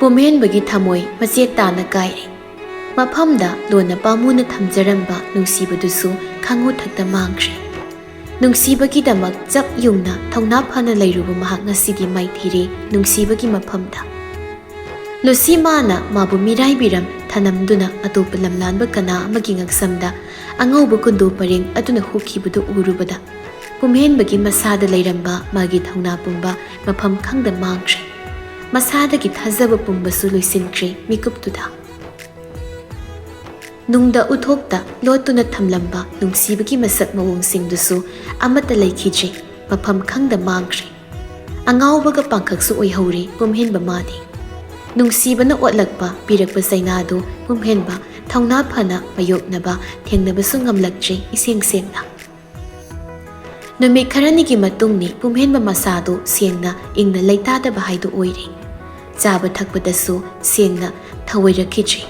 ꯄꯨꯝꯍꯦꯟꯕꯒꯤ ꯊꯃꯣꯏ ꯃꯆꯦꯠ ꯇꯥꯅ ꯀꯥꯏꯔꯦ꯫ ꯃꯐꯝꯗ ꯂꯣꯟꯅ ꯄꯥꯝꯃꯨꯅ ꯊꯝꯖꯔꯝꯕ ꯅꯨꯡꯁꯤꯕꯗꯨꯁꯨ ꯈꯥꯡꯉꯨꯊꯛꯇ ꯃꯥꯡꯈ꯭ꯔꯦ꯫ ꯅꯨꯡꯁꯤꯕꯒꯤꯗꯃꯛ ꯆꯞ ꯌꯨꯡꯅ ꯊꯧꯅꯥ ꯐꯅ ꯂꯩꯔꯨꯕ ꯃꯍꯥꯛ ꯉꯁꯤꯗꯤ ꯃꯥꯏꯊꯤꯔꯦ ꯅꯨꯡꯁꯤꯕꯒꯤ ꯃꯐꯝꯗ꯫ ꯂꯨꯁꯤꯃꯥꯅ ꯃꯥꯕꯨ ꯃꯤꯔꯥꯏꯕꯤꯔꯝ ꯊꯅꯝꯗꯨꯅ ꯑꯇꯣꯞꯄ ꯂꯝꯂꯥꯟꯕ ꯀꯅꯥ ꯑꯃꯒꯤ ꯉꯛꯁꯝꯗ ꯑꯉꯧꯕ ꯀꯨꯟꯗꯣ ꯄꯔꯦꯡ ꯑꯗꯨꯅ ꯍꯨꯈꯤꯕꯗꯨ ꯎꯔꯨꯕꯗ ꯄꯨꯝꯍꯦꯟꯕꯒꯤ ꯃꯁꯥꯗ ꯂꯩꯔꯝꯕ ꯃꯥꯒꯤ ꯊꯧꯅꯥ ꯄꯨꯝꯕ ꯃꯐꯝ ꯈꯪꯗ ꯃꯥꯡꯈ꯭ꯔꯦ꯫ ꯃꯁꯥꯗꯒꯤ ꯊꯥꯖꯕ ꯄꯨꯝꯕꯁꯨ ꯂꯣꯏꯁꯤꯟꯈ꯭ꯔꯦ ꯃꯤꯀꯨꯞꯇꯨꯗ꯫ ꯅꯨꯡꯗ ꯎꯊꯣꯛꯇ ꯂꯣꯠꯇꯨꯅ ꯊꯝꯂꯝꯕ ꯅꯨꯡꯁꯤꯕꯒꯤ ꯃꯁꯛ ꯃꯑꯣꯡꯁꯤꯡꯗꯨꯁꯨ ꯑꯃꯠꯇ ꯂꯩꯈꯤꯗ꯭ꯔꯦ, ꯃꯐꯝ ꯈꯪꯗ ꯃꯥꯡꯈ꯭ꯔꯦ꯫ ꯑꯉꯥꯎꯕꯒ ꯄꯥꯡꯈꯛꯁꯨ ꯑꯣꯏꯍꯧꯔꯦ ꯄꯨꯝꯍꯦꯟꯕ ꯃꯥꯗꯤ꯫ ꯅꯨꯡꯁꯤꯕꯅ ꯑꯣꯠꯂꯛꯄ ꯄꯤꯔꯛꯄ ꯆꯩꯅꯥꯗꯨ ꯄꯨꯝꯍꯦꯟꯕ ꯊꯧꯅꯥ ꯐꯅ ꯃꯥꯌꯣꯛꯅꯕ ꯊꯦꯡꯅꯕꯁꯨ ꯉꯝꯂꯛꯇ꯭ꯔꯦ ꯏꯁꯦꯡ ꯁꯦꯡꯅ꯫ ꯅꯨꯃꯤꯠ ꯈꯔꯅꯤꯒꯤ ꯃꯇꯨꯡꯅꯤ ꯄꯨꯝꯍꯦꯟꯕ ꯃꯁꯥꯗꯨ ꯁꯦꯡꯅ ꯏꯪꯅ ꯂꯩꯇꯥꯗꯕ ꯍꯥꯏꯗꯨ ꯑꯣꯏꯔꯦ꯫ ꯆꯥꯕ ꯊꯛꯄꯗꯁꯨ ꯁꯦꯡꯅ ꯊꯑꯣꯏꯔꯛꯈꯤꯗ꯭ꯔꯦ꯫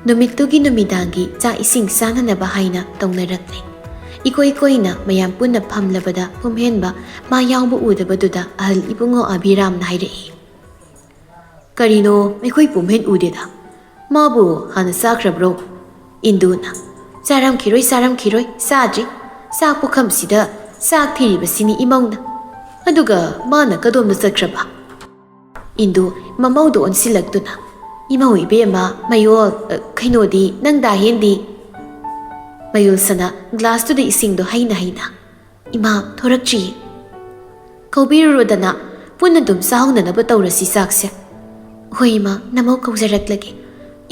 ꯅꯨꯃꯤꯠꯇꯨꯒꯤ ꯅꯨꯃꯤꯗꯥꯡꯒꯤ ꯆꯥꯛ ꯏꯁꯤꯡ ꯆꯥꯅꯅꯕ ꯍꯥꯏꯅ ꯇꯧꯅꯔꯛꯂꯦ꯫ ꯏꯀꯣꯏ ꯀꯣꯏꯅ ꯃꯌꯥꯝ ꯄꯨꯟꯅ ꯐꯝꯂꯕꯗ ꯄꯨꯝꯍꯦꯟꯕ ꯃꯥ ꯌꯥꯎꯕ ꯎꯗꯕꯗꯨꯗ ꯑꯍꯜ ꯏꯕꯨꯡꯉꯣ ꯑꯕꯤꯔꯥꯝꯅ ꯍꯥꯏꯔꯛꯏ, "ꯀꯔꯤꯅꯣ ꯑꯩꯈꯣꯏ ꯄꯨꯝꯍꯦꯟ ꯎꯗꯦꯗ, ꯃꯥꯕꯨ ꯍꯥꯟꯅ ꯆꯥꯈ꯭ꯔꯕ꯭ꯔꯣ?" ꯏꯟꯗꯨꯅ, "ꯆꯥꯔꯝꯈꯤꯔꯣꯏ ꯆꯥꯗ꯭ꯔꯤ, ꯆꯥꯛ ꯄꯨꯈꯝꯁꯤꯗ ꯆꯥꯛ ꯊꯤꯔꯤꯕꯁꯤꯅꯤ ꯏꯃꯧꯅ, ꯑꯗꯨꯒ ꯃꯥꯅ ꯀꯗꯣꯝꯗ ꯆꯠꯈ꯭ꯔꯕ?" ꯏꯟꯗꯨ ꯃꯃꯧꯗ ꯑꯣꯟꯁꯤꯜꯂꯛꯇꯨꯅ, "ꯏꯃꯧ ꯏꯕꯦꯝꯃ, ꯃꯌꯣꯜ, ꯀꯩꯅꯣꯗꯤ ꯅꯪ ꯗꯥꯍꯦꯟꯗꯤ?" ꯃꯌꯨꯜꯁꯅ ꯒ꯭ꯂꯥꯁꯇꯨꯗ ꯏꯁꯤꯡꯗꯣ ꯍꯩꯅ ꯍꯩꯅ, "ꯏꯃꯥ ꯊꯣꯔꯛꯇ꯭ꯔꯤꯌꯦ." "ꯀꯧꯕꯤꯔꯨꯔꯣꯗꯅ, ꯄꯨꯟꯅ ꯑꯗꯨꯝ ꯆꯥꯍꯧꯅꯅꯕ ꯇꯧꯔꯁꯤ ꯆꯥꯛꯁꯦ." "ꯍꯣꯏ ꯏꯃꯥ, ꯅꯃꯧ ꯀꯧꯖꯔꯛꯂꯒꯦ,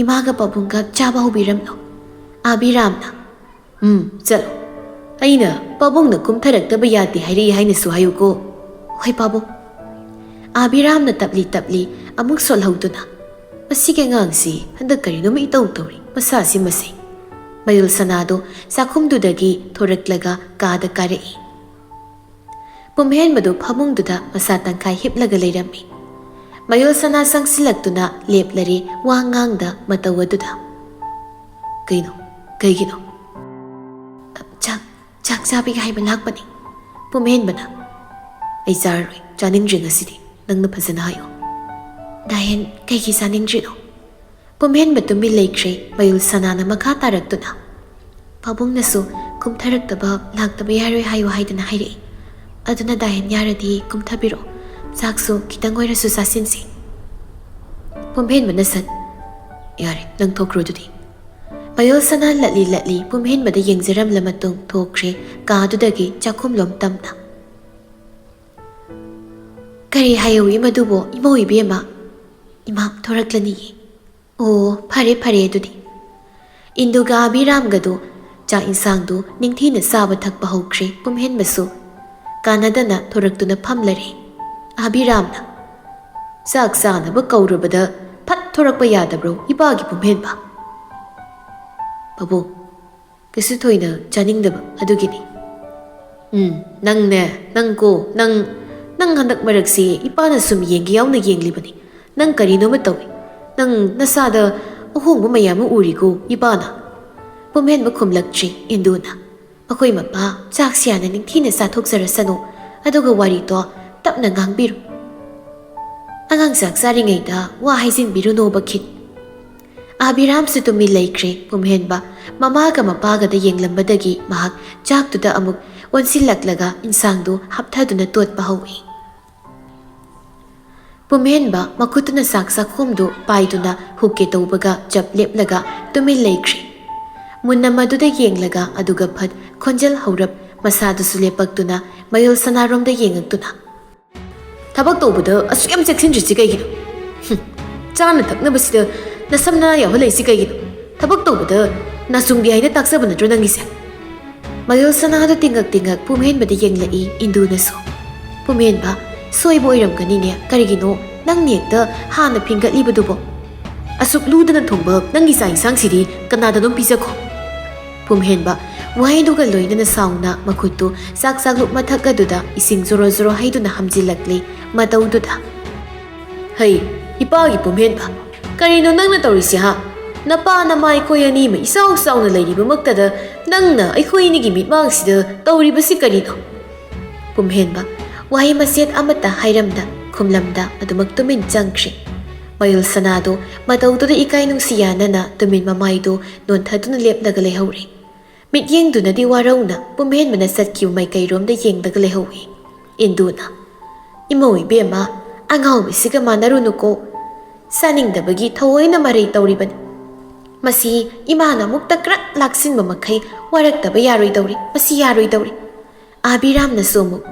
ꯏꯃꯥꯒ ꯄꯥꯕꯨꯡꯒ ꯆꯥꯕ ꯍꯧꯕꯤꯔꯝꯂꯣ." ꯑꯕꯤꯔꯥꯝꯅ, "ꯆꯠꯂꯣ, ꯑꯩꯅ ꯄꯥꯕꯨꯡꯅ ꯀꯨꯝꯊꯔꯛꯇꯕ ꯌꯥꯗꯦ ꯍꯥꯏꯔꯛꯏ ꯍꯥꯏꯅꯁꯨ ꯍꯥꯏꯌꯨꯀꯣ." "ꯍꯣꯏ ꯄꯥꯕꯨꯡ." ꯑꯕꯤꯔꯥꯝꯅ ꯇꯞꯂꯤ ꯇꯞꯂꯤ ꯑꯃꯨꯛ ꯁꯣꯜꯍꯧꯗꯨꯅ, "ꯃꯁꯤꯒꯤ ꯑꯉꯥꯡꯁꯤ ꯍꯟꯗꯛ ꯀꯔꯤꯅꯣꯃ ꯏꯇꯧ ꯇꯧꯔꯤ, ꯃꯁꯥꯁꯤ ꯃꯁꯤ." ꯃꯌꯨꯜ ꯁꯅꯥꯗꯣ ꯆꯥꯛꯈꯨꯝꯗꯨꯗꯒꯤ ꯊꯣꯔꯛꯂꯒ ꯀꯥꯗ ꯀꯥꯔꯛꯏ꯫ ꯄꯨꯝꯍꯦꯟꯕꯗꯨ ꯐꯃꯨꯡꯗꯨꯗ ꯃꯁꯥ ꯇꯪꯈꯥꯏ ꯍꯤꯞꯂꯒ ꯂꯩꯔꯝꯃꯤ꯫ ꯃꯌꯨꯜ ꯁꯅꯥ ꯆꯪꯁꯤꯜꯂꯛꯇꯨꯅ ꯂꯦꯞꯂꯔꯦ ꯋꯥ ꯉꯥꯡꯗ ꯃꯇꯧ ꯑꯗꯨꯗ꯫ "ꯀꯩꯒꯤꯅꯣ?" ꯆꯥꯛ ꯆꯥꯕꯤꯒꯦ ꯍꯥꯏꯕ ꯂꯥꯛꯄꯅꯤ." ꯄꯨꯝꯍꯦꯟꯕꯅ, "ꯑꯩ ꯆꯥꯔꯔꯣꯏ, ꯆꯥꯅꯤꯡꯗ꯭ꯔꯦ ꯉꯁꯤꯗꯤ, ꯅꯪꯅ ꯐꯖꯅ ꯍꯥꯏꯌꯣ." "ꯗꯥꯍꯦꯟ ꯀꯩꯒꯤ ꯆꯥꯅꯤꯡꯗ꯭ꯔꯤꯅꯣ?" ꯄꯨꯝꯍꯦꯟꯕ ꯇꯨꯃꯤꯟ ꯂꯩꯈ꯭ꯔꯦ꯫ ꯃꯌꯨꯜ ꯁꯅꯥꯅ ꯃꯈꯥ ꯇꯥꯔꯛꯇꯨꯅ, "ꯄꯥꯕꯨꯡꯅꯁꯨ ꯀꯨꯝꯊꯔꯛꯇꯕ ꯂꯥꯛꯇꯕ ꯌꯥꯔꯣꯏ ꯍꯥꯏꯌꯨ ꯍꯥꯏꯗꯅ ꯍꯥꯏꯔꯛꯏ, ꯑꯗꯨꯅ ꯗꯥꯍꯦꯟ ꯌꯥꯔꯗꯤ ꯀꯨꯝꯊꯕꯤꯔꯛꯑꯣ, ꯆꯥꯛꯁꯨ ꯈꯤꯇꯪ ꯑꯣꯏꯔꯁꯨ ꯆꯥꯁꯤꯟꯁꯤ." ꯄꯨꯝꯍꯦꯟꯕꯅ ꯁꯠ, "ꯌꯥꯔꯦ, ꯅꯪ ꯊꯣꯛꯈ꯭ꯔꯣ ꯑꯗꯨꯗꯤ." ꯃꯌꯨꯜ ꯁꯅꯥ ꯂꯠꯂꯤ ꯂꯠꯂꯤ ꯄꯨꯝꯍꯦꯟꯕꯗ ꯌꯦꯡꯖꯔꯝꯂ ꯃꯇꯨꯡ ꯊꯣꯛꯈ꯭ꯔꯦ ꯀꯥꯗꯨꯗꯒꯤ ꯆꯥꯛꯈꯨꯝꯂꯣꯝ ꯇꯝꯅ꯫ "ꯀꯔꯤ ꯍꯥꯏꯍꯧꯏ ꯃꯗꯨꯕꯣ ꯏꯃꯧ ꯏꯕꯦꯝꯃ?" "ꯏꯃꯥ ꯊꯣꯔꯛꯂꯅꯤꯌꯦ." "ꯑꯣ, ꯐꯔꯦ ꯑꯗꯨꯗꯤ." ꯏꯟꯗꯨꯒ ꯑꯕꯤꯔꯥꯝꯒꯗꯨ ꯆꯥꯛ ꯏꯟꯁꯥꯡꯗꯨ ꯅꯤꯡꯊꯤꯅ ꯆꯥꯕ ꯊꯛꯄ ꯍꯧꯈ꯭ꯔꯦ꯫ ꯄꯨꯝꯍꯦꯟꯕꯁꯨ ꯀꯥꯟꯅꯗꯅ ꯊꯣꯔꯛꯇꯨꯅ ꯐꯝꯂꯔꯦ꯫ ꯑꯕꯤꯔꯥꯝꯅ, "ꯆꯥꯛ ꯆꯥꯅꯕ ꯀꯧꯔꯕꯗ ꯐꯠ ꯊꯣꯔꯛꯄ ꯌꯥꯗꯕ꯭ꯔꯣ ꯏꯄꯥꯒꯤ ꯄꯨꯝꯍꯦꯟꯕ?" "ꯄꯥꯕꯨꯡ, ꯀꯩꯁꯨ ꯊꯣꯏꯅ ꯆꯥꯅꯤꯡꯗꯕ ꯑꯗꯨꯒꯤꯅꯤ." ꯅꯪ ꯍꯟꯗꯛ ꯃꯔꯛꯁꯤ ꯏꯄꯥꯅ ꯁꯨꯝ ꯌꯦꯡꯒꯦ ꯌꯥꯎꯅ ꯌꯦꯡꯂꯤꯕꯅꯤ, ꯅꯪ ꯀꯔꯤꯅꯣꯃ ꯇꯧꯏ, ꯅꯪ ꯅꯁꯥꯗ ꯑꯍꯣꯡꯕ ꯃꯌꯥꯝ ꯑꯃ ꯎꯔꯤꯀꯣ ꯏꯄꯥꯅ." ꯄꯨꯝꯍꯦꯟꯕ ꯈꯨꯝꯂꯛꯇ꯭ꯔꯤ꯫ ꯏꯟꯗꯨꯅ, "ꯑꯩꯈꯣꯏ ꯃꯄꯥ ꯆꯥꯛꯁꯤ ꯌꯥꯝꯅ ꯅꯤꯡꯊꯤꯅ ꯆꯥꯊꯣꯛꯆꯔꯁꯅꯨ, ꯑꯗꯨꯒ ꯋꯥꯔꯤꯗꯣ ꯇꯞꯅ ꯉꯥꯡꯕꯤꯔꯨ, ꯑꯉꯥꯡ ꯆꯥꯛ ꯆꯥꯔꯤꯉꯩꯗ ꯋꯥ ꯍꯥꯏꯖꯤꯟꯕꯤꯔꯨꯅꯣꯕ ꯈꯤꯠ." ꯑꯕꯤꯔꯥꯝꯁꯨ ꯇꯨꯃꯤꯟ ꯂꯩꯈ꯭ꯔꯦ꯫ ꯄꯨꯝꯍꯦꯟꯕ ꯃꯃꯥꯒ ꯃꯄꯥꯒꯗ ꯌꯦꯡꯂꯝꯕꯗꯒꯤ ꯃꯍꯥꯛ ꯆꯥꯛꯇꯨꯗ ꯑꯃꯨꯛ ꯑꯣꯟꯁꯤꯜꯂꯛꯂꯒ ꯏꯟꯁꯥꯡꯗꯨ ꯍꯥꯞꯊꯗꯨꯅ ꯇꯣꯠꯄ ꯍꯧꯏ꯫ ꯄꯨꯝꯍꯦꯟꯕ ꯃꯈꯨꯠꯇꯨꯅ ꯆꯥꯛ ꯆꯥꯛꯈꯣꯝꯗꯨ ꯄꯥꯏꯗꯨꯅ ꯍꯨꯛꯀꯦ ꯇꯧꯕꯒ ꯆꯞ ꯂꯦꯞꯂꯒ ꯇꯨꯃꯤꯟ ꯂꯩꯈ꯭ꯔꯦ꯫ ꯃꯨꯟꯅ ꯃꯗꯨꯗ ꯌꯦꯡꯂꯒ ꯑꯗꯨꯒ ꯐꯠ ꯈꯣꯟꯖꯦꯜ ꯍꯧꯔꯞ ꯃꯁꯥꯗꯨꯁꯨ ꯂꯦꯞꯄꯛꯇꯨꯅ ꯃꯌꯨꯜ ꯁꯅꯥꯔꯣꯝꯗ ꯌꯦꯡꯉꯛꯇꯨꯅ, "ꯊꯕꯛ ꯇꯧꯕꯗ ꯑꯁꯨꯛ ꯌꯥꯝ ꯆꯦꯛꯁꯤꯟꯗ꯭ꯔꯤꯁꯤ ꯀꯩꯒꯤꯅꯣ? ꯆꯥꯅ ꯊꯛꯅꯕꯁꯤꯗ ꯅꯁꯝꯅ ꯌꯥꯎꯍꯜꯂꯛꯏꯁꯤ ꯀꯩꯒꯤꯅꯣ? ꯊꯕꯛ ꯇꯧꯕꯗ ꯅꯥꯆꯨꯡꯗꯦ ꯍꯥꯏꯅ ꯇꯥꯛꯆꯕ ꯅꯠꯇ꯭ꯔꯣ ꯅꯪꯒꯤꯁꯦ?" ꯃꯌꯨꯜ ꯁꯅꯥꯗꯨ ꯇꯤꯡꯉꯛ ꯄꯨꯝꯍꯦꯟꯕꯗ ꯌꯦꯡꯂꯛꯏ꯫ ꯏꯟꯗꯨꯅꯁꯨ, "ꯄꯨꯝꯍꯦꯟꯕ, ꯁꯣꯏꯕ ꯑꯣꯏꯔꯝꯒꯅꯤꯅꯦ, ꯀꯔꯤꯒꯤꯅꯣ ꯅꯪꯅ ꯍꯦꯛꯇ ꯍꯥꯟꯅ ꯐꯤꯡꯒꯠꯂꯤꯕꯗꯨꯕꯣ? ꯑꯁꯨꯛ ꯂꯨꯗꯅ ꯊꯣꯡꯕ ꯅꯪꯒꯤ ꯆꯥꯛ ꯏꯟꯁꯥꯡꯁꯤꯗꯤ ꯀꯅꯥꯗꯅꯣ ꯄꯤꯖꯈꯣ." ꯄꯨꯝꯍꯦꯟꯕ ꯋꯥꯍꯩꯗꯨꯒ ꯂꯣꯏꯅꯅ ꯁꯥꯎꯅ ꯃꯈꯨꯠꯇꯨ ꯆꯥꯛꯂꯨꯛ ꯃꯊꯛ ꯑꯗꯨꯗ ꯏꯁꯤꯡ ꯖꯣꯔꯣ ꯖꯣꯔꯣ ꯍꯩꯗꯨꯅ ꯍꯝꯖꯤꯜꯂꯛꯂꯤ ꯃꯇꯧꯗꯨꯗ꯫ "ꯍꯩ, ꯏꯄꯥꯒꯤ ꯄꯨꯝꯍꯦꯟꯕ, ꯀꯔꯤꯅꯣ ꯅꯪꯅ ꯇꯧꯔꯤꯁꯤ ꯍꯥ? ꯅꯄꯥ ꯅꯃꯥ ꯑꯩꯈꯣꯏ ꯑꯅꯤꯃ ꯏꯆꯥꯎ ꯆꯥꯎꯅ ꯂꯩꯔꯤꯕꯃꯛꯇꯗ ꯅꯪꯅ ꯑꯩꯈꯣꯏ ꯑꯅꯤꯒꯤ ꯃꯤꯠꯃꯥꯡꯁꯤꯗ ꯇꯧꯔꯤꯕꯁꯤ ꯀꯔꯤꯅꯣ?" ꯄꯨꯝꯍꯦꯟꯕ ꯋꯥꯍꯩ ꯃꯆꯦꯠ ꯑꯃꯠꯇ ꯍꯥꯏꯔꯝꯗ ꯈꯨꯝꯂꯝꯗ ꯑꯗꯨꯃꯛ ꯇꯨꯃꯤꯟ ꯆꯪꯈ꯭ꯔꯦ꯫ ꯃꯌꯨꯜ ꯁꯅꯥꯗꯣ ꯃꯇꯧꯗꯨꯗ ꯏꯀꯥꯏ ꯅꯨꯡꯁꯤ ꯌꯥꯅꯅ ꯇꯨꯃꯤꯟ ꯃꯃꯥꯏꯗꯣ ꯅꯣꯟꯊꯗꯨꯅ ꯂꯦꯞꯂꯒ ꯂꯩꯍꯧꯔꯤ. ꯃꯤꯠꯌꯦꯡꯗꯨꯅꯗꯤ ꯋꯥꯔꯧꯅ ꯄꯨꯝꯍꯦꯟꯕꯅ ꯆꯠꯈꯤꯕ ꯃꯥꯏꯀꯩꯔꯣꯝꯗ ꯌꯦꯡꯂꯒ ꯂꯩꯍꯧꯏ. ꯏꯟꯗꯨꯅ "ꯏꯃꯧ ꯏꯕꯦꯝꯃ, ꯑꯉꯥꯎꯕꯤꯁꯤꯒ ꯃꯥꯟꯅꯔꯨꯅꯨꯀꯣ. ꯆꯥꯅꯤꯡꯗꯕꯒꯤ ꯊꯑꯣꯏꯅ ꯃꯔꯩ ꯇꯧꯔꯤꯕꯅꯤ. ꯃꯁꯤ ꯏꯃꯥꯅ ꯑꯃꯨꯛꯇ ꯀ꯭ꯔꯛ ꯂꯥꯛꯁꯤꯟꯕ ꯃꯈꯩ ꯋꯥꯔꯛꯇꯕ ꯌꯥꯔꯣꯏꯗꯧꯔꯤ. ꯃꯁꯤ ꯌꯥꯔꯣꯏꯗꯧꯔꯤ." ꯑꯥꯕꯤꯔꯥꯝꯅꯁꯨ ꯑꯃꯨꯛ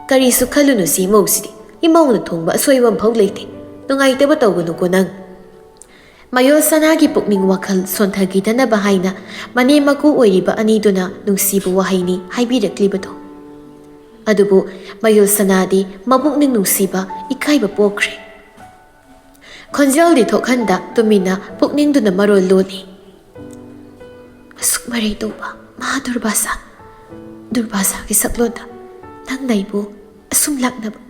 "ꯀꯔꯤꯁꯨ ꯈꯜꯂꯨꯅꯨ ꯁꯤ ꯏꯃꯧꯁꯤꯗꯤ. ꯏꯃꯧꯅ ꯊꯣꯡꯕ ꯑꯁꯣꯏꯕ ꯑꯃꯐꯥꯎ ꯂꯩꯇꯦ. ꯅꯨꯡꯉꯥꯏꯇꯕ ꯇꯧꯒꯅꯨꯀꯣ ꯅꯪ." ꯃꯌꯣꯜ ꯁꯅꯥꯒꯤ ꯄꯨꯛꯅꯤꯡ ꯋꯥꯈꯜ ꯁꯣꯟꯊꯈꯤꯗꯅꯕ ꯍꯥꯏꯅ ꯃꯅꯦꯝ ꯃꯀꯨ ꯑꯣꯏꯔꯤꯕ ꯑꯅꯤꯗꯨꯅ ꯅꯨꯡꯁꯤꯕ ꯋꯥꯍꯩꯅꯤ ꯍꯥꯏꯕꯤꯔꯛꯂꯤꯕꯗꯣ. ꯑꯗꯨꯕꯨ ꯃꯌꯣꯜ ꯁꯅꯥꯗꯤ ꯃꯄꯨꯛꯅꯤꯡ ꯅꯨꯡꯁꯤꯕ ꯏꯀꯥꯏꯕ ꯄꯣꯛꯈ꯭ꯔꯦ. ꯈꯣꯟꯖꯦꯜꯗꯤ ꯊꯣꯛꯍꯟꯗ ꯇꯨꯃꯤꯟꯅ ꯄꯨꯛꯅꯤꯡꯗꯨꯅ ꯃꯔꯣꯜ ꯂꯣꯜꯂꯤ. "ꯑꯁꯨꯛ ꯃꯔꯩ ꯇꯧꯕ ꯃꯍꯥ ꯗꯨꯔꯕꯥꯁꯥꯒꯤ ꯁꯛꯂꯣꯟꯗ ꯅꯪꯅ ꯑꯩꯕꯨ ꯑꯁꯨꯝ ꯂꯥꯛꯅꯕ,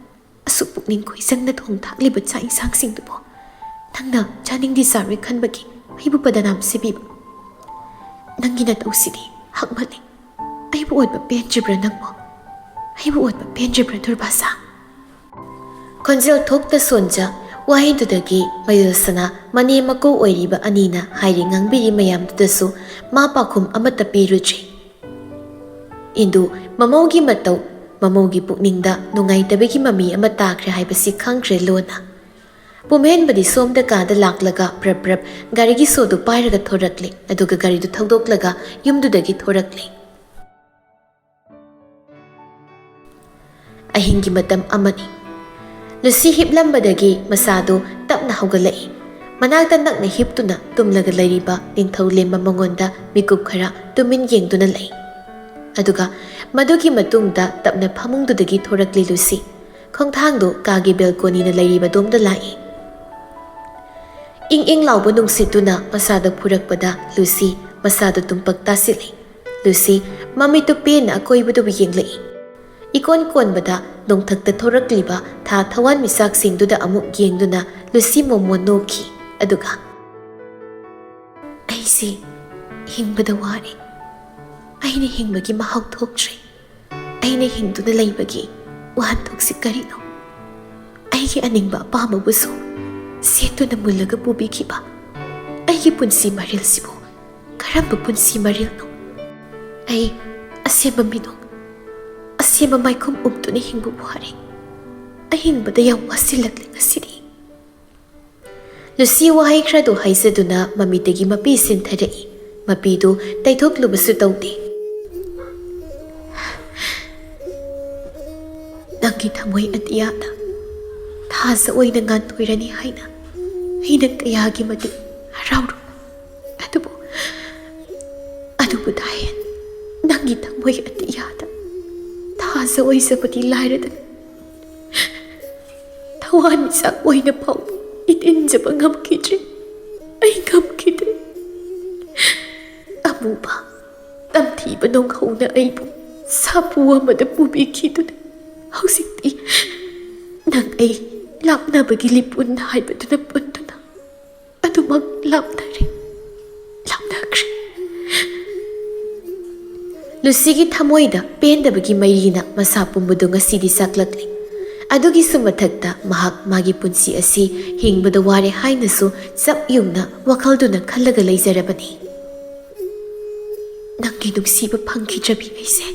ꯑꯁꯨꯛ ꯄꯨꯛꯅꯤꯡ ꯈꯣꯏꯖꯪꯅ ꯊꯣꯡ ꯊꯥꯛꯂꯤꯕ ꯆꯥꯛ ꯏꯟꯁꯥꯡꯁꯤꯡꯗꯨꯕꯨ ꯅꯪꯅ ꯆꯥꯅꯤꯡꯗꯤ ꯆꯥꯔꯣꯏ ꯈꯟꯕꯒꯤ ꯑꯩꯕꯨ ꯄꯗꯅꯥꯝ ꯁꯤꯕꯤꯕ. ꯅꯪꯒꯤ ꯅꯇꯧꯁꯤꯗꯤ ꯍꯛꯃꯜꯂꯤ. ꯑꯩꯕꯨ ꯑꯣꯠꯄ ꯄꯦꯟꯗ꯭ꯔꯤꯕ꯭ꯔꯥ ꯅꯪꯕꯨ? ꯑꯩꯕꯨ ꯑꯣꯠꯄ ꯄꯦꯟꯗ꯭ꯔꯤꯕ꯭ꯔꯥ ꯗꯨꯔꯕꯥꯁꯥ?" ꯈꯣꯟꯖꯦꯜ ꯊꯣꯛꯇ ꯁꯣꯟꯖ ꯋꯥꯍꯩꯗꯨꯗꯒꯤ ꯃꯌꯨꯜ ꯁꯅꯥ ꯃꯅꯦꯝ ꯃꯀꯨ ꯑꯣꯏꯔꯤꯕ ꯑꯅꯤꯅ ꯍꯥꯏꯔꯤ ꯉꯥꯡꯕꯤꯔꯤ ꯃꯌꯥꯝꯗꯨꯗꯁꯨ ꯃꯥ ꯄꯥꯎꯈꯨꯝ ꯑꯃꯠꯇ ꯄꯤꯔꯨꯗ꯭ꯔꯤ. ꯏꯟꯗꯨ ꯃꯃꯧꯒꯤ ꯃꯇꯧ, ꯃꯃꯧꯒꯤ ꯄꯨꯛꯅꯤꯡꯗ ꯅꯨꯡꯉꯥꯏꯇꯕꯒꯤ ꯃꯃꯤ ꯑꯃ ꯇꯥꯈ꯭ꯔꯦ ꯍꯥꯏꯕꯁꯤ ꯈꯪꯈ꯭ꯔꯦ ꯂꯣꯟꯅ. ꯄꯨꯝꯍꯦꯟꯕꯗꯤ ꯁꯣꯝꯗ ꯀꯥꯗ ꯂꯥꯛꯂꯒ ꯄ꯭ꯔꯞ ꯒꯥꯔꯤꯒꯤ ꯁꯣꯗꯨ ꯄꯥꯏꯔꯒ ꯊꯣꯔꯛꯂꯤ. ꯑꯗꯨꯒ ꯒꯥꯔꯤꯗꯨ ꯊꯧꯗꯣꯛꯂꯒ ꯌꯨꯝꯗꯨꯗꯒꯤ ꯊꯣꯔꯛꯂꯤ. ꯑꯍꯤꯡꯒꯤ ꯃꯇꯝ ꯑꯃꯅꯤ. ꯂꯨꯁꯤ ꯍꯤꯞꯂꯝꯕꯗꯒꯤ ꯃꯁꯥꯗꯨ ꯇꯞꯅ ꯍꯧꯒꯠꯂꯛꯏ. ꯃꯅꯥꯛꯇ ꯅꯛꯅ ꯍꯤꯞꯇꯨꯅ ꯇꯨꯝꯂꯒ ꯂꯩꯔꯤꯕ ꯅꯤꯡꯊꯧꯂꯦꯝꯕ ꯃꯉꯣꯟꯗ ꯃꯤꯀꯨꯞ ꯈꯔ ꯇꯨꯃꯤꯟ ꯌꯦꯡꯗꯨꯅ ꯂꯩ. ꯑꯗꯨꯒ ꯃꯗꯨꯒꯤ ꯃꯇꯨꯡꯗ ꯇꯞꯅ ꯐꯃꯨꯡꯗꯨꯗꯒꯤ ꯊꯣꯔꯛꯂꯤ ꯂꯨꯁꯤ. ꯈꯣꯡꯊꯥꯡꯗꯨ ꯀꯥꯒꯤ ꯕꯦꯜꯀꯣꯅꯤꯅ ꯂꯩꯔꯤꯕꯗꯣꯝꯗ ꯂꯥꯛꯏ. ꯏꯪ ꯏꯪ ꯂꯥꯎꯕ ꯅꯨꯡꯁꯤꯠꯇꯨꯅ ꯃꯁꯥꯗ ꯐꯨꯔꯛꯄꯗ ꯂꯨꯁꯤ ꯃꯁꯥꯗꯨ ꯇꯨꯝꯄꯛ ꯇꯥꯁꯤꯜꯂꯤ. ꯂꯨꯁꯤ ꯃꯃꯤꯠꯇꯨ ꯄꯦꯟꯅ ꯑꯀꯣꯏꯕꯗꯨꯕꯨ ꯌꯦꯡꯂꯛꯏ. ꯏꯀꯣꯟ ꯀꯣꯟꯕꯗ ꯅꯣꯡꯊꯛꯇ ꯊꯣꯔꯛꯂꯤꯕ ꯊꯥ ꯊꯋꯥꯟꯃꯤꯆꯥꯛꯁꯤꯡꯗꯨꯗ ꯑꯃꯨꯛ ꯌꯦꯡꯗꯨꯅ ꯂꯨꯁꯤ ꯃꯣꯃꯣꯟ ꯅꯣꯛꯈꯤ. ꯑꯗꯨꯒ "ꯑꯩꯁꯤ ꯍꯤꯡꯕꯗ ꯋꯥꯔꯦ. ꯑꯩꯅ ꯍꯤꯡꯕꯒꯤ ꯃꯍꯥꯎ ꯊꯣꯛꯇ꯭ꯔꯦ. ꯑꯩꯅ ꯍꯤꯡꯗꯨꯅ ꯂꯩꯕꯒꯤ ꯋꯥꯍꯟꯊꯣꯛꯁꯤ ꯀꯔꯤꯅꯣ? ꯑꯩꯒꯤ ꯑꯅꯤꯡꯕ ꯑꯄꯥꯝꯕꯕꯨꯁꯨ ꯁꯦꯠꯇꯨꯅ ꯃꯨꯜꯂꯒ ꯄꯨꯕꯤꯈꯤꯕ ꯑꯩꯒꯤ ꯄꯨꯟꯁꯤ ꯃꯔꯦꯜꯁꯤꯕꯨ ꯀꯔꯝꯕ ꯄꯨꯟꯁꯤ ꯃꯔꯦꯜꯅꯣ? ꯑꯩ ꯑꯁꯦꯡꯕ ꯃꯤꯅꯣꯛ, ꯑꯁꯦꯡꯕ ꯃꯥꯏꯈꯨꯝ ꯎꯞꯇꯨꯅ ꯍꯤꯡꯕ ꯋꯥꯔꯦ. ꯑꯍꯤꯡꯕꯗ ꯌꯥꯝ ꯋꯥꯁꯤꯜꯂꯛꯂꯦ ꯉꯁꯤꯗꯤ." ꯂꯨꯁꯤ ꯋꯥꯍꯩ ꯈꯔꯗꯨ ꯍꯥꯏꯖꯗꯨꯅ ꯃꯃꯤꯠꯇꯒꯤ ꯃꯄꯤ ꯁꯤꯟꯊꯔꯛꯏ. ꯃꯄꯤꯗꯨ ꯇꯩꯊꯣꯛꯂꯨꯕꯁꯨ ꯇꯧꯗꯦ. "ꯅꯪꯒꯤ ꯊꯃꯣꯏ ꯑꯇꯤꯌꯥꯗ ꯊꯥꯖ ꯑꯣꯏꯅ ꯉꯥꯟꯊꯣꯏꯔꯅꯤ ꯍꯥꯏꯅ ꯑꯩꯅ ꯀꯌꯥꯒꯤ ꯃꯇꯤꯛ ꯍꯔꯥꯎꯔꯨ. ꯑꯗꯨꯕꯨ ꯗꯥꯍꯦꯟ, ꯅꯪꯒꯤ ꯊꯃꯣꯏ ꯑꯇꯤꯌꯥꯗ ꯊꯥꯖ ꯑꯣꯏꯖꯕꯗꯤ ꯂꯥꯏꯔꯗꯅ ꯊꯋꯥꯟꯃꯤꯆꯥꯛ ꯑꯣꯏꯅ ꯐꯥꯎꯕ ꯏꯇꯤꯟꯖꯕ ꯉꯝꯈꯤꯗ꯭ꯔꯦ. ꯑꯩ ꯉꯝꯈꯤꯗ꯭ꯔꯦ. ꯑꯃꯨꯕ ꯇꯝꯊꯤꯕ ꯅꯣꯡꯍꯧꯅ ꯑꯩꯕꯨ ꯁꯥꯄꯨ ꯑꯃꯗ ꯄꯨꯕꯤꯈꯤꯗꯨꯅ ꯍꯧꯖꯤꯛꯇꯤ ꯅꯪ ꯑꯩ ꯂꯥꯞꯅꯕꯒꯤ ꯂꯤꯄꯨꯟ ꯍꯥꯏꯕꯗꯨꯅ ꯄꯨꯟꯗꯨꯅ ꯑꯗꯨꯃꯛ ꯂꯥꯞꯅꯈ꯭ꯔꯦ." ꯂꯨꯁꯤꯒꯤ ꯊꯃꯣꯏꯗ ꯄꯦꯟꯗꯕꯒꯤ ꯃꯩꯔꯤꯅ ꯃꯁꯥ ꯄꯨꯝꯕꯗꯨ ꯉꯁꯤꯗꯤ ꯆꯥꯛꯂꯛꯂꯤ. ꯑꯗꯨꯒꯤꯁꯨ ꯃꯊꯛꯇ ꯃꯍꯥꯛ ꯃꯥꯒꯤ ꯄꯨꯟꯁꯤ ꯑꯁꯤ ꯍꯤꯡꯕꯗ ꯋꯥꯔꯦ ꯍꯥꯏꯅꯁꯨ ꯆꯞ ꯌꯨꯡꯅ ꯋꯥꯈꯜꯗꯨꯅ ꯈꯜꯂꯒ ꯂꯩꯖꯔꯕꯅꯤ. "ꯅꯪꯒꯤ ꯅꯨꯡꯁꯤꯕ ꯐꯪꯈꯤꯗ꯭ꯔꯕꯤꯉꯩꯁꯦ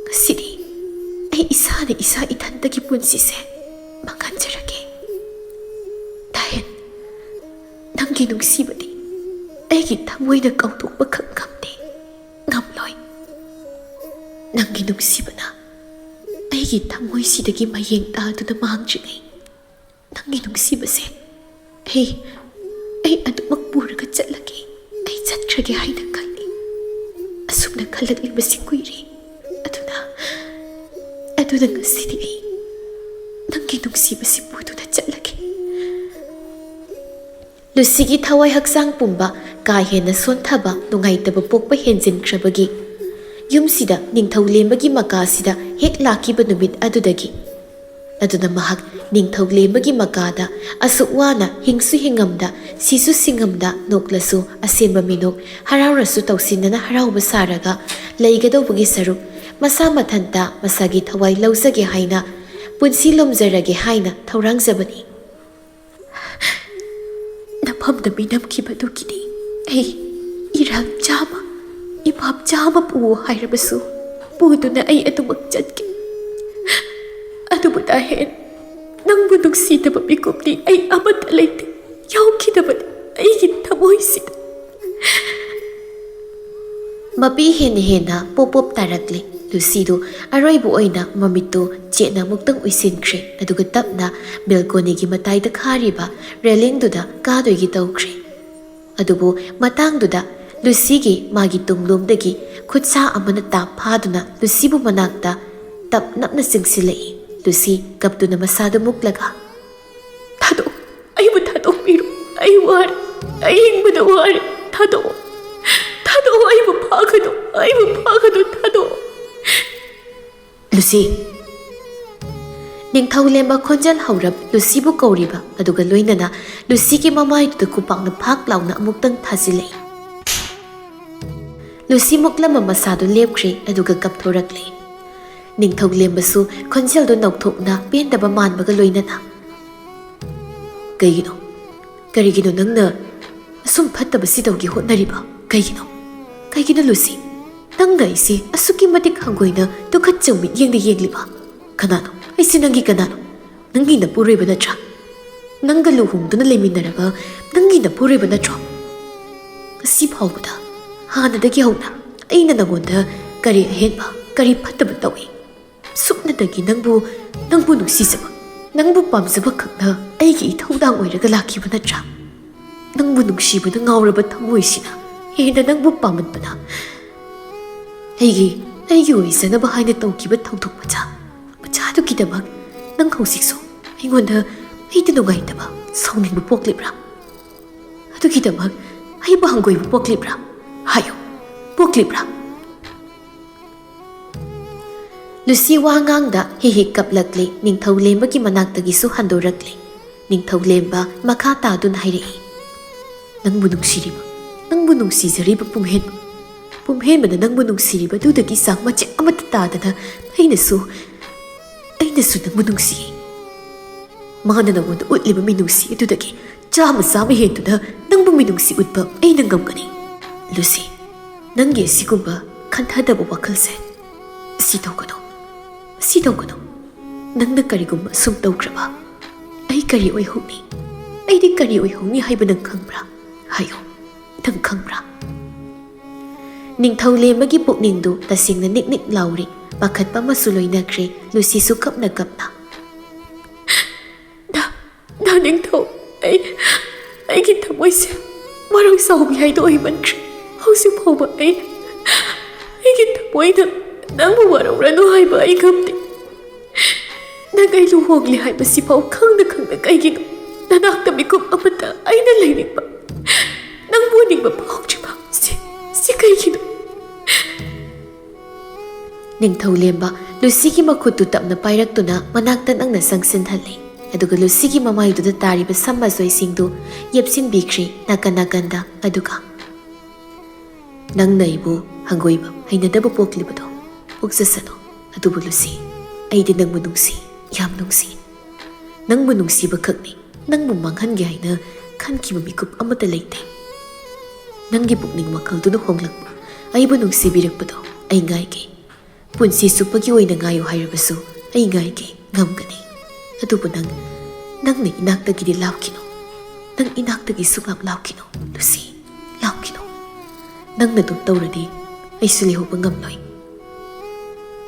ꯉꯁꯤꯗꯤ ꯑꯩ ꯏꯁꯥꯅ ꯏꯁꯥ ꯏꯊꯟꯇꯒꯤ ꯄꯨꯟꯁꯤꯁꯦ ꯃꯥꯡꯍꯟꯖꯔꯒꯦ. ꯗꯥꯍꯦꯟ, ꯅꯪꯒꯤ ꯅꯨꯡꯁꯤꯕꯗꯤ ꯑꯩꯒꯤ ꯊꯃꯣꯏꯅ ꯀꯥꯎꯊꯣꯛꯄ ꯈꯛ ꯉꯝꯗꯦ, ꯉꯝꯂꯣꯏ. ꯅꯪꯒꯤ ꯅꯨꯡꯁꯤꯕꯅ ꯑꯩꯒꯤ ꯊꯃꯣꯏꯁꯤꯗꯒꯤ ꯃꯌꯦꯡ ꯇꯥꯗꯨꯅ ꯃꯥꯡꯗ꯭ꯔꯤꯉꯩ ꯅꯪꯒꯤ ꯅꯨꯡꯁꯤꯕꯁꯦ ꯑꯩ ꯑꯗꯨꯃꯛ ꯄꯨꯔꯒ ꯆꯠꯂꯒꯦ. ꯑꯩ ꯆꯠꯈ꯭ꯔꯒꯦ ꯍꯥꯏꯅ ꯈꯜꯂꯤ. ꯑꯁꯨꯝꯅ ꯈꯜꯂꯛꯂꯤꯕꯁꯤ ꯀꯨꯏꯔꯦ. ꯑꯗꯨꯅ ꯉꯁꯤꯗꯤ ꯑꯩ ꯅꯪꯒꯤ ꯅꯨꯡꯁꯤꯕꯁꯤ ꯄꯨꯗꯨꯅ ꯆꯠꯂꯒꯦ." ꯂꯨꯁꯤꯒꯤ ꯊꯋꯥꯏ ꯍꯛꯆꯥꯡ ꯄꯨꯝꯕ ꯀꯥ ꯍꯦꯟꯅ ꯁꯣꯟꯊꯕ ꯅꯨꯡꯉꯥꯏꯇꯕ ꯄꯣꯛꯄ ꯍꯦꯟꯖꯤꯟꯈ꯭ꯔꯕꯒꯤ ꯌꯨꯝꯁꯤꯗ ꯅꯤꯡꯊꯧꯂꯦꯝꯕꯒꯤ ꯃꯀꯥꯁꯤꯗ ꯍꯦꯛ ꯂꯥꯛꯈꯤꯕ ꯅꯨꯃꯤꯠ ꯑꯗꯨꯗꯒꯤ ꯑꯗꯨꯅ ꯃꯍꯥꯛ ꯅꯤꯡꯊꯧꯂꯦꯝꯕꯒꯤ ꯃꯀꯥꯗ ꯑꯁꯨꯛ ꯋꯥꯅ ꯍꯤꯡꯁꯨ ꯍꯤꯡꯉꯝꯗ ꯁꯤꯁꯨ ꯁꯤꯡꯉꯝꯗ ꯅꯣꯛꯂꯁꯨ ꯑꯁꯦꯡꯕ ꯃꯤꯅꯣꯛ, ꯍꯔꯥꯎꯔꯁꯨ ꯇꯧꯁꯤꯟꯅꯅ ꯍꯔꯥꯎꯕ ꯁꯥꯔꯒ ꯂꯩꯒꯗꯧꯕꯒꯤ ꯁꯔꯨꯛ ꯃꯁꯥ ꯃꯊꯟꯇ ꯃꯁꯥꯒꯤ ꯊꯋꯥꯏ ꯂꯧꯖꯒꯦ ꯍꯥꯏꯅ, ꯄꯨꯟꯁꯤ ꯂꯣꯝꯖꯔꯒꯦ ꯍꯥꯏꯅ ꯊꯧꯔꯥꯡꯖꯕꯅꯤ. ꯃꯐꯝꯗ ꯃꯤꯅꯝꯈꯤꯕꯗꯨꯒꯤꯅꯤ ꯑꯩ ꯏꯔꯥꯡ ꯆꯥꯃ ꯏꯄꯥꯞ ꯆꯥꯃ ꯄꯨ ꯍꯥꯏꯔꯕꯁꯨ ꯄꯨꯗꯨꯅ ꯑꯩ ꯑꯗꯨꯃꯛ ꯆꯠꯈꯤ ꯑꯗꯨꯕꯨ ꯗꯥꯍꯦꯟ ꯅꯪꯕꯨ ꯅꯨꯡꯁꯤꯗꯕ ꯃꯤꯀꯨꯞꯇꯤ ꯑꯩ ꯑꯃꯠꯇ ꯂꯩꯇꯦ ꯌꯥꯎꯈꯤꯗꯕꯅꯤ ꯑꯩꯒꯤ ꯊꯃꯣꯏꯁꯤꯗ ꯃꯄꯤ ꯍꯦꯟꯅ ꯍꯦꯟꯅ ꯄꯣꯞ ꯄꯣꯞ ꯇꯥꯔꯛꯂꯦ ꯂꯨꯁꯤꯗꯨ ꯑꯔꯣꯏꯕ ꯑꯣꯏꯅ ꯃꯃꯤꯠꯇꯨ ꯆꯦꯠꯅ ꯑꯃꯨꯛꯇꯪ ꯎꯏꯁꯤꯟꯈ꯭ꯔꯦ ꯑꯗꯨꯒ ꯇꯞꯅ ꯕꯦꯜꯀꯣꯅꯤꯒꯤ ꯃꯇꯥꯏꯗ ꯈꯥꯔꯤꯕ ꯔꯦꯂꯤꯡꯗꯨꯗ ꯀꯥꯗꯣꯏꯒꯤ ꯇꯧꯈ꯭ꯔꯦ ꯑꯗꯨꯕꯨ ꯃꯇꯥꯡꯗꯨꯗ ꯂꯨꯁꯤꯒꯤ ꯃꯥꯒꯤ ꯇꯨꯡꯂꯣꯝꯗꯒꯤ ꯈꯨꯠꯁꯥ ꯑꯃꯅ ꯇꯥꯞ ꯐꯥꯗꯨꯅ ꯂꯨꯁꯤꯕꯨ ꯃꯅꯥꯛꯇ ꯇꯞꯅꯞꯅ ꯆꯤꯡꯁꯤꯜꯂꯛꯏ ꯂꯨꯁꯤ ꯀꯞꯇꯨꯅ ꯃꯁꯥꯗ ꯃꯨꯛꯂꯒ ꯊꯥꯗꯣꯛ ꯑꯩꯕꯨ ꯊꯥꯗꯣꯛꯄꯤꯔꯣ ꯑꯩ ꯋꯥꯔꯦ ꯑꯩ ꯍꯤꯡꯕꯗ ꯋꯥꯔꯦ ꯊꯥꯗꯣꯛꯑꯣ ꯊꯥꯗꯣꯛꯑꯣ ꯑꯩꯕꯨ ꯐꯥꯒꯗꯣ ꯊꯥꯗꯣꯛꯑꯣ ꯂꯨꯁꯤ ꯅꯤꯡꯊꯧꯂꯦꯝꯕ ꯈꯣꯟꯖꯦꯜ ꯍꯧꯔꯞ ꯂꯨꯁꯤꯕꯨ ꯀꯧꯔꯤꯕ ꯑꯗꯨꯒ ꯂꯣꯏꯅꯅ ꯂꯨꯁꯤꯒꯤ ꯃꯃꯥꯏꯗꯨꯗ ꯈꯨꯄꯥꯛꯅ ꯐꯥꯛ ꯂꯥꯎꯅ ꯑꯃꯨꯛꯇꯪ ꯊꯥꯖꯤꯜꯂꯛꯏ ꯂꯨꯁꯤ ꯃꯨꯛꯂꯝꯕ ꯃꯁꯥꯗꯨ ꯂꯦꯞꯈ꯭ꯔꯦ ꯑꯗꯨꯒ ꯀꯞꯊꯣꯔꯛꯂꯦ ꯅꯤꯡꯊꯧꯂꯦꯝꯕꯁꯨ ꯈꯣꯟꯖꯦꯜꯗꯨ ꯅꯧꯊꯣꯛꯅ ꯄꯦꯟꯗꯕ ꯃꯥꯟꯕꯒ ꯂꯣꯏꯅꯅ ꯀꯔꯤꯒꯤꯅꯣ ꯅꯪꯅ ꯑꯁꯨꯝ ꯐꯠꯇꯕꯁꯤ ꯇꯧꯒꯦ ꯍꯣꯠꯅꯔꯤꯕ ꯀꯩꯒꯤꯅꯣ ꯂꯨꯁꯤ ꯅꯪꯅ ꯑꯩꯁꯦ ꯑꯁꯨꯛꯀꯤ ꯃꯇꯤꯛ ꯍꯪꯒꯣꯏꯅ ꯇꯨꯀꯠꯆꯧ ꯃꯤꯠꯌꯦꯡꯗ ꯌꯦꯡꯂꯤꯕ ꯀꯅꯥꯅꯣ ꯑꯩꯁꯦ ꯅꯪꯒꯤ ꯀꯅꯥꯅꯣ ꯅꯪꯒꯤ ꯅꯄꯨꯔꯣꯏꯕ ꯅꯠꯇ꯭ꯔꯥ ꯅꯪꯒ ꯂꯨꯍꯣꯡꯗꯨꯅ ꯂꯩꯃꯤꯟꯅꯔꯒ ꯅꯪꯒꯤ ꯅꯄꯨꯔꯣꯏꯕ ꯅꯠꯇ꯭ꯔꯣ ꯉꯁꯤ ꯐꯥꯎꯕꯗ ꯍꯥꯟꯅꯗꯒꯤ ꯍꯧꯅ ꯑꯩꯅ ꯅꯪꯉꯣꯟꯗ ꯀꯔꯤ ꯑꯍꯦꯟꯕ ꯀꯔꯤ ꯐꯠꯇꯕ ꯇꯧꯏ ꯁꯨꯞꯅꯇꯒꯤ ꯅꯪꯕꯨ ꯅꯨꯡꯁꯤꯖꯕ ꯅꯪꯕꯨ ꯄꯥꯝꯖꯕ ꯈꯛꯅ ꯑꯩꯒꯤ ꯏꯊꯧꯗꯥꯡ ꯑꯣꯏꯔꯒ ꯂꯥꯛꯈꯤꯕ ꯅꯠꯇ꯭ꯔꯥ ꯅꯪꯕꯨ ꯅꯨꯡꯁꯤꯕꯗ ꯉꯥꯎꯔꯕ ꯊꯃꯣꯏꯁꯤꯅ ꯍꯦꯟꯅ ꯅꯪꯕు ꯄꯥꯝꯃꯟꯕꯅ ꯑꯩꯒꯤ ꯑꯣꯏꯖꯅꯕ ꯍꯥꯏꯅ ꯇꯧꯈꯤꯕ ꯊꯧꯗꯣꯛ ꯃꯆꯥꯗꯨꯒꯤꯗꯃꯛ ꯅꯪ ꯍꯧꯖꯤꯛꯁꯨ ꯑꯩꯉꯣꯟꯗ ꯑꯩꯗ ꯅꯨꯡꯉꯥꯏꯇꯕ ꯁꯥꯎꯅꯤꯡꯕ ꯄꯣꯛꯂꯤꯕ꯭ꯔꯥ ꯑꯗꯨꯒꯤꯗꯃꯛ ꯑꯩꯕꯨ ꯍꯪꯒꯣꯏꯕ ꯄꯣꯛꯂꯤꯕ꯭ꯔꯥ ꯍꯥꯏꯌꯨ ꯄꯣꯛꯂꯤꯕ꯭ꯔꯥ ꯂꯨꯁꯤ ꯋꯥ ꯉꯥꯡꯗ ꯍꯤꯍꯤꯛ ꯀꯞꯂꯛꯂꯦ ꯅꯤꯡꯊꯧꯂꯦꯝꯕꯒꯤ ꯃꯅꯥꯛꯇꯒꯤꯁꯨ ꯍꯟꯗꯣꯔꯛꯂꯦ ꯅꯤꯡꯊꯧꯂꯦꯝꯕ ꯃꯈꯥ ꯇꯥꯗꯨꯅ ꯍꯥꯏꯔꯛꯏ ꯅꯪꯕꯨ ꯅꯨꯡꯁꯤꯖꯔꯤꯕ ꯄꯨꯝꯍꯦꯟꯕꯅ ꯅꯪꯕꯨ ꯅꯨꯡꯁꯤꯔꯤꯕ ꯑꯗꯨꯗꯒꯤ ꯆꯥꯡ ꯃꯆꯦꯠ ꯑꯃꯠꯇ ꯇꯥꯗꯅ ꯑꯩꯅꯁꯨ ꯅꯪꯕꯨ ꯅꯨꯡꯁꯤꯌꯦ ꯃꯥꯅ ꯅꯪꯉꯣꯟꯗ ꯎꯠꯂꯤꯕ ꯃꯤꯅꯨꯡꯁꯤ ꯑꯗꯨꯗꯒꯤ ꯆꯥꯝꯃ ꯍꯦꯟꯗꯨꯅ ꯅꯪꯕꯨ ꯃꯤꯅꯨꯡꯁꯤ ꯎꯠꯄ ꯑꯩꯅ ꯉꯝꯒꯅꯤ ꯂꯨꯁꯤ ꯅꯪꯒꯤ ꯑꯁꯤꯒꯨꯝꯕ ꯈꯟꯊꯗꯕ ꯋꯥꯈꯜꯁꯦ ꯁꯤ ꯇꯧꯒꯅꯨ ꯅꯪꯅ ꯀꯔꯤꯒꯨꯝꯕ ꯁꯨꯝ ꯇꯧꯈ꯭ꯔꯕ ꯑꯩ ꯀꯔꯤ ꯑꯣꯏꯍꯧꯅꯤ ꯑꯩꯗꯤ ꯀꯔꯤ ꯑꯣꯏꯍꯧꯅꯤ ꯍꯥꯏꯕ ꯅꯪ ꯈꯪꯕ꯭ꯔꯥ ꯍꯥꯏꯌꯣ ꯅꯪ ꯈꯪꯕ꯭ꯔꯥ ꯅꯤꯡꯊꯧꯂꯦꯝꯕꯒꯤ ꯄꯨꯛꯅꯤꯡꯗꯨ ꯇꯁꯦꯡꯅ ꯅꯤꯛ ꯅꯤꯛ ꯂꯥꯎꯔꯤ ꯄꯥꯈꯠꯄ ꯑꯃꯁꯨ ꯂꯣꯏꯅꯈ꯭ꯔꯦ ꯂꯨꯁꯤꯁꯨ ꯀꯞꯅ ꯅꯤꯡꯊꯧ ꯑꯩꯒꯤ ꯊꯃꯣꯏꯁꯦ ꯃꯔꯪ ꯁꯥꯎꯕꯤ ꯍꯥꯏꯗꯣ ꯑꯣꯏꯃꯟꯈ꯭ꯔꯦ ꯍꯧꯖꯤꯛ ꯐꯥꯎꯕ ꯑꯩꯒꯤ ꯊꯃꯣꯏꯅ ꯅꯪꯕꯨ ꯋꯥꯔꯧꯔꯅꯨ ꯍꯥꯏꯕ ꯑꯩ ꯉꯝꯗꯦ ꯅꯪ ꯑꯩ ꯂꯨꯍꯣꯡꯂꯤ ꯍꯥꯏꯕꯁꯤꯐꯥꯎ ꯈꯪꯅ ꯀꯩꯒꯤꯅꯣ ꯅꯅꯥꯛꯇ ꯃꯤꯀꯨꯞ ꯑꯃꯠꯇ ꯑꯩꯅ ꯂꯩꯅꯤꯡꯕ ꯅꯪꯕꯨ ꯎꯅꯤꯡꯕ ꯐꯥꯎꯗ꯭ꯔꯤꯕ ꯁꯤ ꯀꯩꯒꯤꯅꯣ ꯅꯤꯡꯊꯧꯂꯦꯝꯕ ꯂꯨꯁꯤꯒꯤ ꯃꯈꯨꯠꯇꯨ ꯇꯞꯅ ꯄꯥꯏꯔꯛꯇꯨꯅ ꯃꯅꯥꯛꯇ ꯅꯪꯅ ꯆꯪꯁꯤꯟꯍꯜꯂꯦ ꯑꯗꯨꯒ ꯂꯨꯁꯤꯒꯤ ꯃꯃꯥꯏꯗꯨꯗ ꯇꯥꯔꯤꯕ ꯁꯝ ꯃꯆꯣꯏꯁꯤꯡꯗꯨ ꯌꯦꯞꯁꯤꯟꯕꯤꯈ꯭ꯔꯦ ꯅꯥꯀꯟꯗ ꯑꯗꯨꯒ ꯅꯪꯅ ꯑꯩꯕꯨ ꯍꯪꯒꯣꯏꯕ ꯍꯩꯅꯗꯕ ꯄꯣꯛꯂꯤꯕꯗꯣ ꯄꯣꯛꯆꯁꯅꯨ ꯑꯗꯨꯕꯨ ꯂꯨꯁꯤ ꯑꯩꯗꯤ ꯅꯪꯕꯨ ꯅꯨꯡꯁꯤ ꯌꯥꯝ ꯅꯨꯡꯁꯤ ꯅꯪꯕꯨ ꯅꯨꯡꯁꯤꯕ ꯈꯛꯅꯤ ꯅꯪꯕꯨ ꯃꯥꯡꯍꯟꯒꯦ ꯍꯥꯏꯅ ꯈꯟꯈꯤꯕ ꯃꯤꯀꯨꯞ ꯑꯃꯠꯇ ꯂꯩꯇꯦ ꯅꯪꯒꯤ ꯄꯨꯛꯅꯤꯡ ꯋꯥꯈꯜꯗꯨꯅ ꯍꯣꯡꯂꯛꯄ ꯑꯩꯕꯨ ꯅꯨꯡꯁꯤꯕꯤꯔꯛꯄꯗꯣ ꯑꯩ ꯉꯥꯏꯒꯦ ꯄꯨꯟꯁꯤ ꯆꯨꯞꯄꯒꯤ ꯑꯣꯏꯅ ꯉꯥꯏꯌꯨ ꯍꯥꯏꯔꯕꯁꯨ ꯑꯩ ꯉꯥꯏꯒꯦ ꯉꯝꯒꯅꯤ ꯑꯗꯨꯕꯨ ꯅꯪꯅ ꯏꯅꯥꯛꯇꯒꯤꯗꯤ ꯂꯥꯞꯈꯤꯅꯨ ꯅꯪ ꯏꯅꯥꯛꯇꯒꯤ ꯁꯨꯡꯂꯥꯞ ꯂꯥꯞꯈꯤꯅꯨ ꯂꯨꯁꯤ ꯂꯥꯞꯈꯤꯅꯨ ꯅꯪꯅ ꯑꯗꯨꯝ ꯇꯧꯔꯗꯤ ꯑꯩꯁꯨ ꯂꯩꯍꯧꯕ ꯉꯝꯂꯣꯏ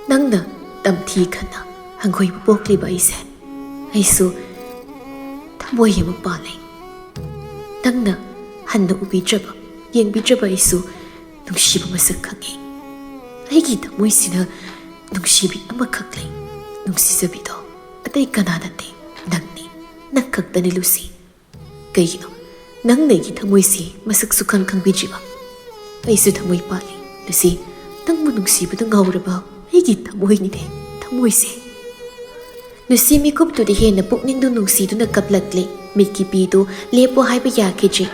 ꯅꯪꯅ ꯇꯝꯊꯤ ꯈꯟꯅ ꯍꯪꯒꯣꯏꯕ ꯄꯣꯛꯂꯤꯕ ꯑꯩꯁꯨ ꯊꯃꯣꯏ ꯑꯃ ꯄꯥꯜꯂꯤ ꯅꯪꯅ ꯍꯟꯅ ꯎꯕꯤꯗ꯭ꯔꯕ ꯌꯦꯡꯕꯤꯗ꯭ꯔꯕ ꯑꯩꯁꯨ ꯅꯨꯡꯁꯤꯕ ꯃꯁꯛ ꯈꯪꯉꯤ ꯑꯩꯒꯤ ꯊꯃꯣꯏꯁꯤꯅ ꯅꯨꯡꯁꯤꯕꯤ ꯑꯃꯈꯛ ꯂꯩ ꯅꯨꯡꯁꯤꯖꯕꯤꯗꯣ ꯑꯇꯩ ꯀꯅꯥ ꯅꯠꯇꯦ ꯅꯪ ꯈꯛꯇꯅꯤ ꯂꯨꯁꯤ ꯀꯩꯒꯤꯅꯣ ꯅꯪꯅ ꯑꯩꯒꯤ ꯊꯃꯣꯏꯁꯤ ꯃꯁꯛ ꯁꯨꯈꯪ ꯈꯪꯕꯤꯗ꯭ꯔꯤꯕ ꯑꯩꯁꯨ ꯊꯃꯣꯏ ꯄꯥꯜꯂꯤ ꯂꯨꯁꯤ ꯅꯪꯕꯨ ꯅꯨꯡꯁꯤꯕꯗ ꯉꯥꯎꯔꯕ ꯑꯩꯒꯤ ꯊꯃꯣꯏꯅꯤꯅꯦ ꯊꯃꯣꯏꯁꯦ ꯂꯨꯁꯤ ꯃꯤꯀꯨꯞꯇꯨꯗ ꯍꯦꯟꯅ ꯄꯨꯛꯅꯤꯡꯗꯨ ꯅꯨꯡꯁꯤꯗꯨꯅ ꯀꯞꯂꯛꯂꯦ ꯃꯤꯠꯀꯤ ꯄꯤꯗꯨ ꯂꯦꯞꯄꯣ ꯍꯥꯏꯕ ꯌꯥꯈꯤꯗ꯭ꯔꯦ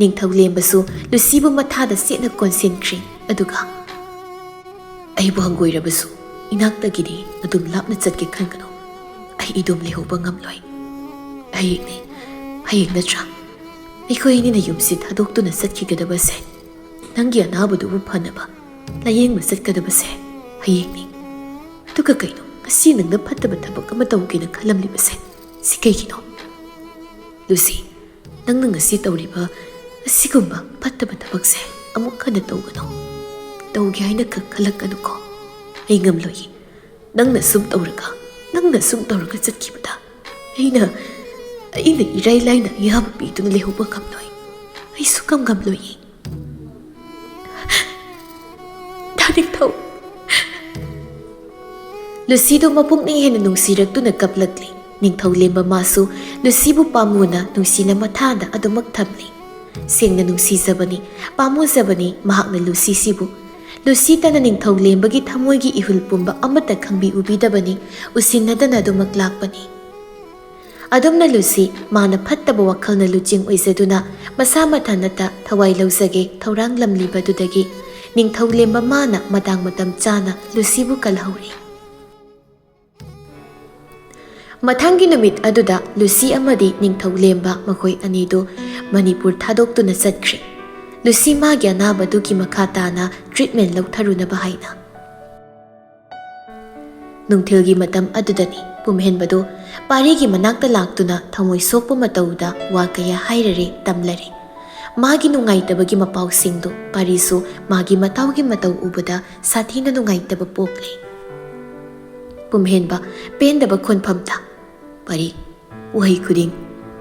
ꯅꯤꯡꯊꯧꯂꯦꯝꯕꯁꯨ ꯂꯨꯁꯤꯕꯨ ꯃꯊꯥꯗ ꯁꯦꯠꯅ ꯀꯣꯟꯁꯤꯟꯈ꯭ꯔꯦ ꯑꯗꯨꯒ ꯑꯩꯕꯨ ꯍꯪꯒꯣꯏꯔꯕꯁꯨ ꯏꯅꯥꯛꯇꯒꯤꯗꯤ ꯑꯗꯨꯝ ꯂꯥꯞꯅ ꯆꯠꯀꯦ ꯈꯟꯒꯅꯨ ꯑꯩ ꯏꯗꯨꯝ ꯂꯩꯍꯧꯕ ꯉꯝꯂꯣꯏ ꯍꯌꯦꯡ ꯅꯠꯇ꯭ꯔꯥ ꯑꯩꯈꯣꯏꯅꯤꯅ ꯌꯨꯝꯁꯤ ꯊꯥꯗꯣꯛꯇꯨꯅ ꯆꯠꯈꯤꯒꯗꯕꯁꯦ ꯅꯪꯒꯤ ꯑꯅꯥꯕꯗꯨꯕꯨ ꯐꯅꯕ ꯂꯥꯌꯦꯡꯕ ꯆꯠꯀꯗꯕꯁꯦ ꯍꯌꯦꯡꯅꯤ ꯑꯗꯨꯒ ꯀꯩꯅꯣ ꯉꯁꯤ ꯅꯪꯅ ꯐꯠꯇꯕ ꯊꯕꯛ ꯑꯃ ꯇꯧꯒꯦꯅ ꯈꯜꯂꯝꯂꯤꯕꯁꯦ ꯁꯤ ꯀꯩꯒꯤꯅꯣ ꯂꯨꯁꯤ ꯅꯪꯅ ꯉꯁꯤ ꯇꯧꯔꯤꯕ ꯑꯁꯤꯒꯨꯝꯕ ꯐꯠꯇꯕ ꯊꯕꯛꯁꯦ ꯑꯃꯨꯛ ꯍꯟꯅ ꯇꯧꯒꯅꯨ ꯇꯧꯒꯦ ꯍꯥꯏꯅ ꯈꯜꯂꯛꯀꯅꯨꯀꯣ ꯑꯩ ꯉꯝꯂꯣꯏ ꯅꯪꯅ ꯁꯨꯝ ꯇꯧꯔꯒ ꯆꯠꯈꯤꯕꯗ ꯑꯩꯅ ꯏꯔꯥꯏ ꯂꯥꯏꯅ ꯑꯌꯥꯕ ꯄꯤꯗꯨꯅ ꯂꯩꯍꯧꯕ ꯉꯝꯂꯣꯏ ꯑꯩ ꯁꯨꯛꯉꯝ ꯉꯝꯂꯣꯏ ꯅꯤꯡꯊꯧ ꯂꯨꯁꯤꯗꯨ ꯃꯄꯨꯛꯅꯤꯡ ꯍꯦꯟꯅ ꯅꯨꯡꯁꯤꯔꯛꯇꯨꯅ ꯀꯞꯂꯛꯂꯤ ꯅꯤꯡꯊꯧꯂꯦꯝꯕ ꯃꯥꯁꯨ ꯂꯨꯁꯤꯕꯨ ꯄꯥꯝꯃꯨꯅ ꯅꯨꯡꯁꯤꯅ ꯃꯊꯥꯗ ꯑꯗꯨꯃꯛ ꯊꯝꯂꯤ ꯁꯦꯡꯅ ꯅꯨꯡꯁꯤꯖꯕꯅꯤ ꯄꯥꯝꯃꯨꯖꯕꯅꯤ ꯃꯍꯥꯛꯅ ꯂꯨꯁꯤꯁꯤꯕꯨ ꯂꯨꯁꯤꯇꯅ ꯅꯤꯡꯊꯧꯂꯦꯝꯕꯒꯤ ꯊꯃꯣꯏꯒꯤ ꯏꯍꯨꯜ ꯄꯨꯝꯕ ꯑꯃꯠꯇ ꯈꯪꯕꯤ ꯎꯕꯤꯗꯕꯅꯤ ꯎꯁꯤꯟꯅꯗꯅ ꯑꯗꯨꯃꯛ ꯂꯥꯛꯄꯅꯤ ꯑꯗꯨꯝꯅ ꯂꯨꯁꯤ ꯃꯥꯅ ꯐꯠꯇꯕ ꯋꯥꯈꯜꯅ ꯂꯨꯆꯤꯡ ꯑꯣꯏꯖꯗꯨꯅ ꯃꯁꯥ ꯃꯊꯟꯇ ꯊꯋꯥꯏ ꯂꯧꯖꯒꯦ ꯊꯧꯔꯥꯡ ꯂꯝꯂꯤꯕꯗꯨꯗꯒꯤ ꯅꯤꯡꯊꯧꯂꯦꯝꯕ ꯃꯥꯅ ꯃꯇꯥꯡ ꯃꯇꯝ ꯆꯥꯅ ꯂꯨꯁꯤꯕꯨ ꯀꯜꯍꯧꯔꯤ ꯃꯊꯪꯒꯤ ꯅꯨꯃꯤꯠ ꯑꯗꯨꯗ ꯂꯨꯁꯤ ꯑꯃꯗꯤ ꯅꯤꯡꯊꯧꯂꯦꯝꯕ ꯃꯈꯣꯏ ꯑꯅꯤꯗꯨ ꯃꯅꯤꯄꯨꯔ ꯊꯥꯗꯣꯛꯇꯨꯅ ꯆꯠꯈ꯭ꯔꯤ ꯂꯨꯁꯤ ꯃꯥꯒꯤ ꯑꯅꯥꯕꯗꯨꯒꯤ ꯃꯈꯥ ꯇꯥꯅ ꯇ꯭ꯔꯤꯠꯃꯦꯟ ꯂꯧꯊꯔꯨꯅꯕ ꯍꯥꯏꯅ ꯅꯨꯡꯊꯤꯜꯒꯤ ꯃꯇꯝ ꯑꯗꯨꯗꯅꯤ ꯄꯨꯝꯍꯦꯟꯕꯗꯨ ꯄꯥꯔꯤꯒꯤ ꯃꯅꯥꯛꯇ ꯂꯥꯛꯇꯨꯅ ꯊꯃꯣꯏ ꯁꯣꯛꯄ ꯃꯇꯧꯗ ꯋꯥ ꯀꯌꯥ ꯍꯥꯏꯔꯔꯦ ꯇꯝꯂꯔꯦ ꯃꯥꯒꯤ ꯅꯨꯡꯉꯥꯏꯇꯕꯒꯤ ꯃꯄꯥꯎꯁꯤꯡꯗꯨ ꯄꯥꯔꯤꯁꯨ ꯃꯥꯒꯤ ꯃꯇꯥꯎꯒꯤ ꯃꯇꯧ ꯎꯕꯗ ꯁꯥꯊꯤꯅ ꯅꯨꯡꯉꯥꯏꯇꯕ ꯄꯣꯛꯂꯤ ꯄꯨꯝꯍꯦꯟꯕ ꯄꯦꯟꯗꯕ ꯈꯣꯟꯐꯝꯗ ꯄꯥꯔꯤ ꯋꯥꯍꯩ ꯈꯨꯗꯤꯡ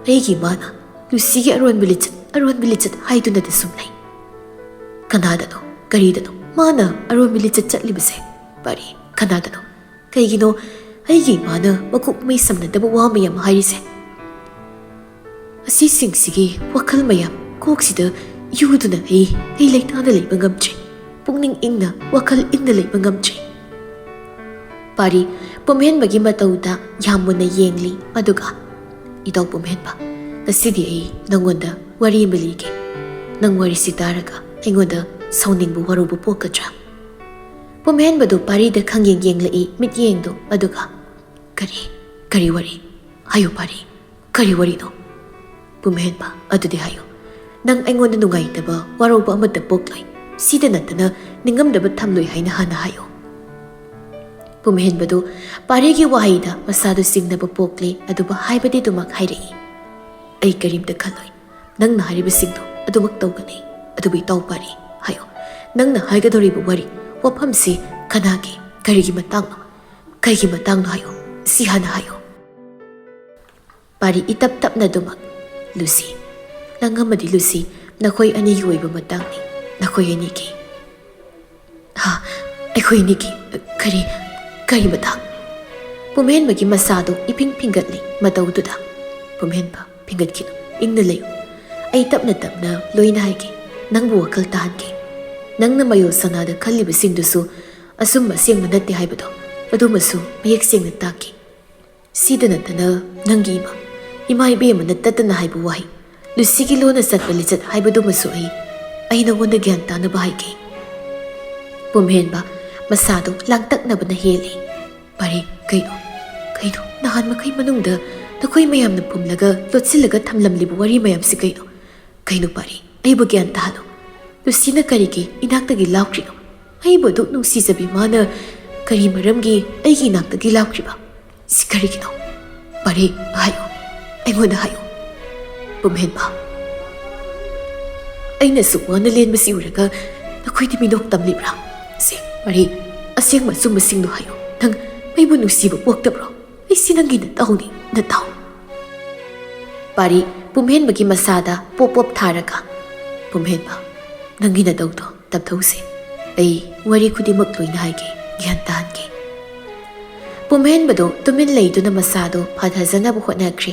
ꯑꯩꯒꯤ ꯃꯥꯅ ꯂꯨꯁꯤꯒꯤ ꯑꯔꯣꯟꯕ ꯂꯤꯆꯠ ꯍꯥꯏꯗꯨꯅꯗ ꯁꯨꯝ ꯂꯩ ꯀꯅꯥꯗꯅꯣ ꯀꯔꯤꯗꯅꯣ ꯃꯥꯅ ꯑꯔꯣꯟꯕ ꯂꯤꯆꯠ ꯆꯠꯂꯤꯕꯁꯦ ꯄꯥꯔꯤ ꯀꯅꯥꯗꯅꯣ ꯀꯩꯒꯤꯅꯣ ꯑꯩꯒꯤ ꯏꯃꯥꯅ ꯃꯀꯣꯛ ꯃꯩ ꯁꯝꯅꯗꯕ ꯋꯥ ꯃꯌꯥꯝ ꯍꯥꯏꯔꯤꯁꯦ ꯑꯁꯤꯁꯤꯡꯁꯤꯒꯤ ꯋꯥꯈꯜ ꯃꯌꯥꯝ ꯀꯣꯛꯁꯤꯗ ꯌꯨꯗꯨꯅ ꯑꯩ ꯂꯩꯇꯥꯅ ꯂꯩꯕ ꯉꯝꯗ꯭ꯔꯦ ꯄꯨꯛꯅꯤꯡ ꯏꯪꯅ ꯋꯥꯈꯜ ꯏꯪꯅ ꯂꯩꯕ ꯉꯝꯗ꯭ꯔꯦ ꯄꯥꯔꯤ ꯄꯨꯝꯍꯦꯟꯕꯒꯤ ꯃꯇꯧꯗ ꯌꯥꯝ ꯃꯨꯟꯅ ꯌꯦꯡꯂꯤ ꯑꯗꯨꯒ ꯏꯇꯥꯎ ꯄꯨꯝꯍꯦꯟꯕ ꯉꯁꯤꯗꯤ ꯑꯩ ꯅꯪꯉꯣꯟꯗ ꯋꯥꯔꯤ ꯑꯃ ꯂꯤꯒꯦ ꯅꯪ ꯋꯥꯔꯤꯁꯤ ꯇꯥꯔꯒ ꯑꯩꯉꯣꯟꯗ ꯁꯥꯎꯅꯤꯡꯕ ꯋꯥꯔꯧꯕ ꯄꯣꯛꯀꯗ꯭ꯔꯥ ꯄꯨꯝꯍꯦꯟꯕꯗꯨ ꯄꯥꯔꯤꯗ ꯈꯪꯌꯦꯡ ꯌꯦꯡꯂꯛꯏ ꯃꯤꯠꯌꯦꯡꯗꯨ ꯑꯗꯨꯒ ꯀꯔꯤ ꯋꯥꯔꯤ ꯍꯥꯏꯌꯨ ꯄꯥꯔꯤ ꯀꯔꯤ ꯋꯥꯔꯤꯅꯣ ꯄꯨꯝꯍꯦꯟꯕ ꯑꯗꯨꯗꯤ ꯍꯥꯏꯌꯨ ꯅꯪ ꯑꯩꯉꯣꯟꯗ ꯅꯨꯡꯉꯥꯏꯇꯕ ꯋꯥꯔꯧꯕ ꯑꯃꯠꯇ ꯄꯣꯛꯂꯣꯏ ꯁꯤꯗ ꯅꯠꯇꯅ ꯅꯤꯡꯉꯝꯗꯕ ꯊꯝꯂꯣꯏ ꯍꯥꯏꯅ ꯍꯥꯟꯅ ꯍꯥꯏꯌꯨ ꯄꯨꯝꯍꯦꯟꯕꯗꯨ ꯄꯥꯔꯤꯒꯤ ꯋꯥꯍꯩꯗ ꯃꯁꯥꯗꯨ ꯆꯤꯡꯅꯕ ꯄꯣꯛꯂꯤ ꯑꯗꯨꯕꯨ ꯍꯥꯏꯕꯗꯤ ꯑꯗꯨꯃꯛ ꯍꯥꯏꯔꯛꯏ ꯑꯩ ꯀꯔꯤꯝꯇ ꯈꯜꯂꯣꯏ ꯅꯪꯅ ꯍꯥꯏꯔꯤꯕꯁꯤꯡꯗꯨ ꯑꯗꯨꯃꯛ ꯇꯧꯒꯅꯤ ꯑꯗꯨꯕꯨ ꯏꯇꯥꯎ ꯄꯥꯔꯤ ꯍꯥꯏꯌꯨ ꯅꯪꯅ ꯍꯥꯏꯒꯗꯧꯔꯤꯕ ꯋꯥꯐꯝꯁꯤ ꯀꯅꯥꯒꯤ ꯀꯔꯤꯒꯤ ꯃꯇꯥꯡꯅꯣ ꯀꯩꯒꯤ ꯃꯇꯥꯡꯅꯣ ꯍꯥꯏꯌꯨ ꯁꯤ ꯍꯥꯟꯅ ꯍꯥꯏꯌꯨ ꯄꯥꯔꯤ ꯏꯇꯞ ꯇꯞꯅ ꯑꯗꯨꯃꯛ ꯂꯨꯁꯤ ꯅꯪ ꯑꯃꯗꯤ ꯂꯨꯁꯤ ꯅꯈꯣꯏ ꯑꯅꯤꯒꯤ ꯑꯣꯏꯕ ꯃꯇꯥꯡꯅꯤ ꯅꯈꯣꯏ ꯑꯅꯤꯒꯤ ꯑꯩꯈꯣꯏ ꯑꯅꯤꯒꯤ ꯀꯔꯤ ꯃꯇꯥꯡ ꯄꯨꯝꯍꯦꯟꯕꯒꯤ ꯃꯁꯥꯗꯨ ꯏꯐꯤꯡ ꯐꯤꯡꯒꯠꯂꯤ ꯃꯇꯧꯗꯨꯗ ꯄꯨꯝꯍꯦꯟꯕ ꯐꯤꯡꯒꯠꯈꯤꯅꯨ ꯏꯪꯅ ꯂꯩꯌꯨ ꯑꯩ ꯇꯞꯅ ꯇꯞꯅ ꯂꯣꯏꯅ ꯍꯥꯏꯒꯦ ꯅꯪꯕꯨ ꯋꯥꯈꯜ ꯇꯥꯍꯟꯒꯦ ꯅꯪꯅ ꯃꯌꯣꯜ ꯁꯅꯥꯗ ꯈꯜꯂꯤꯕꯁꯤꯡꯗꯨꯁꯨ ꯑꯁꯨꯝꯕ ꯑꯁꯦꯡꯕ ꯅꯠꯇꯦ ꯍꯥꯏꯕꯗꯣ ꯑꯗꯨꯃꯁꯨ ꯃꯌꯦꯛ ꯁꯦꯡꯅ ꯇꯥꯛꯈꯤ ꯁꯤꯗ ꯅꯠꯇꯅ ꯅꯪꯒꯤ ꯏꯃꯥ ꯏꯕꯦꯝꯃꯅ ꯇꯠꯇꯅ ꯍꯥꯏꯕ ꯋꯥꯍꯩ ꯂꯨꯁꯤꯒꯤ ꯂꯣꯟꯅ ꯆꯠꯄ ꯂꯤꯆꯠ ꯍꯥꯏꯕꯗꯨꯃꯁꯨ ꯑꯩ ꯅꯉꯣꯟꯗ ꯒ꯭ꯌꯥꯟ ꯇꯥꯅꯕ ꯍꯥꯏꯒꯦ ꯄꯨꯝꯍꯦꯟꯕ ꯃꯁꯥꯗꯨ ꯂꯥꯡꯇꯛꯅꯕꯅ ꯍꯦꯜꯂꯤ ꯄꯥꯔꯤ ꯀꯩꯅꯣ ꯅꯍꯥꯟ ꯃꯈꯩ ꯃꯅꯨꯡꯗ ꯅꯈꯣꯏ ꯃꯌꯥꯝꯅ ꯐꯨꯝꯂꯒ ꯂꯣꯠꯁꯤꯜꯂꯒ ꯊꯝꯂꯝꯂꯤꯕ ꯋꯥꯔꯤ ꯃꯌꯥꯝꯁꯤ ꯀꯩꯅꯣ ꯄꯥꯔꯤ ꯑꯩꯕꯨ ꯒ꯭ꯌꯥꯟ ꯇꯥꯍꯜꯂꯨ ꯂꯨꯁꯤꯅ ꯀꯔꯤꯒꯤ ꯏꯅꯥꯛꯇꯒꯤ ꯂꯥꯛꯈ꯭ꯔꯤꯅꯣ ꯑꯩꯕꯨ ꯑꯗꯨꯛ ꯅꯨꯡꯁꯤꯖꯕꯤ ꯃꯥꯅ ꯀꯔꯤ ꯃꯔꯝꯒꯤ ꯑꯩꯒꯤ ꯏꯅꯥꯛꯇꯒꯤ ꯂꯥꯛꯈ꯭ꯔꯤꯕ ꯁꯤ ꯀꯔꯤꯒꯤꯅꯣ ꯄꯥꯔꯤ ꯍꯥꯏꯌꯨ ꯑꯩꯉꯣꯟꯗ ꯍꯥꯏꯌꯨ ꯄꯨꯝꯍꯦꯟꯕ ꯑꯩꯅ ꯁꯨꯛ ꯋꯥꯅ ꯂꯦꯟꯕꯁꯤ ꯎꯔꯒ ꯅꯈꯣꯏꯗꯤ ꯃꯤꯅꯣꯛ ꯇꯝꯂꯤꯕ꯭ꯔꯥ ꯁꯤ ꯄꯥꯔꯤ ꯑꯁꯦꯡꯕ ꯑꯆꯨꯝꯕꯁꯤꯡꯗꯣ ꯍꯥꯏꯌꯨ ꯅꯪ ꯑꯩꯕꯨ ꯅꯨꯡꯁꯤꯕ ꯄꯣꯛꯇꯕ꯭ꯔꯣ ꯑꯩꯁꯤ ꯅꯪꯒꯤ ꯅꯇꯥꯎꯅꯤ ꯅꯇꯥꯎ ꯄꯥꯔꯤ ꯄꯨꯝꯍꯦꯟꯕꯒꯤ ꯃꯁꯥꯗ ꯄꯣꯞ ꯄꯣꯞ ꯊꯥꯔꯒ ꯄꯨꯝꯍꯦꯟꯕ ꯅꯪꯒꯤ ꯅꯇꯧꯗꯣ ꯇꯞꯊꯧꯁꯦ ꯑꯩ ꯋꯥꯔꯤ ꯈꯨꯗꯤꯡꯃꯛ ꯂꯣꯏꯅ ꯍꯥꯏꯒꯦ ꯒ꯭ꯌꯥꯟ ꯇꯥꯍꯟꯒꯦ ꯄꯨꯝꯍꯦꯟꯕꯗꯨ ꯇꯨꯃꯤꯟ ꯂꯩꯗꯨꯅ ꯃꯁꯥꯗꯨ ꯐꯊꯖꯅꯕ ꯍꯣꯠꯅꯈ꯭ꯔꯤ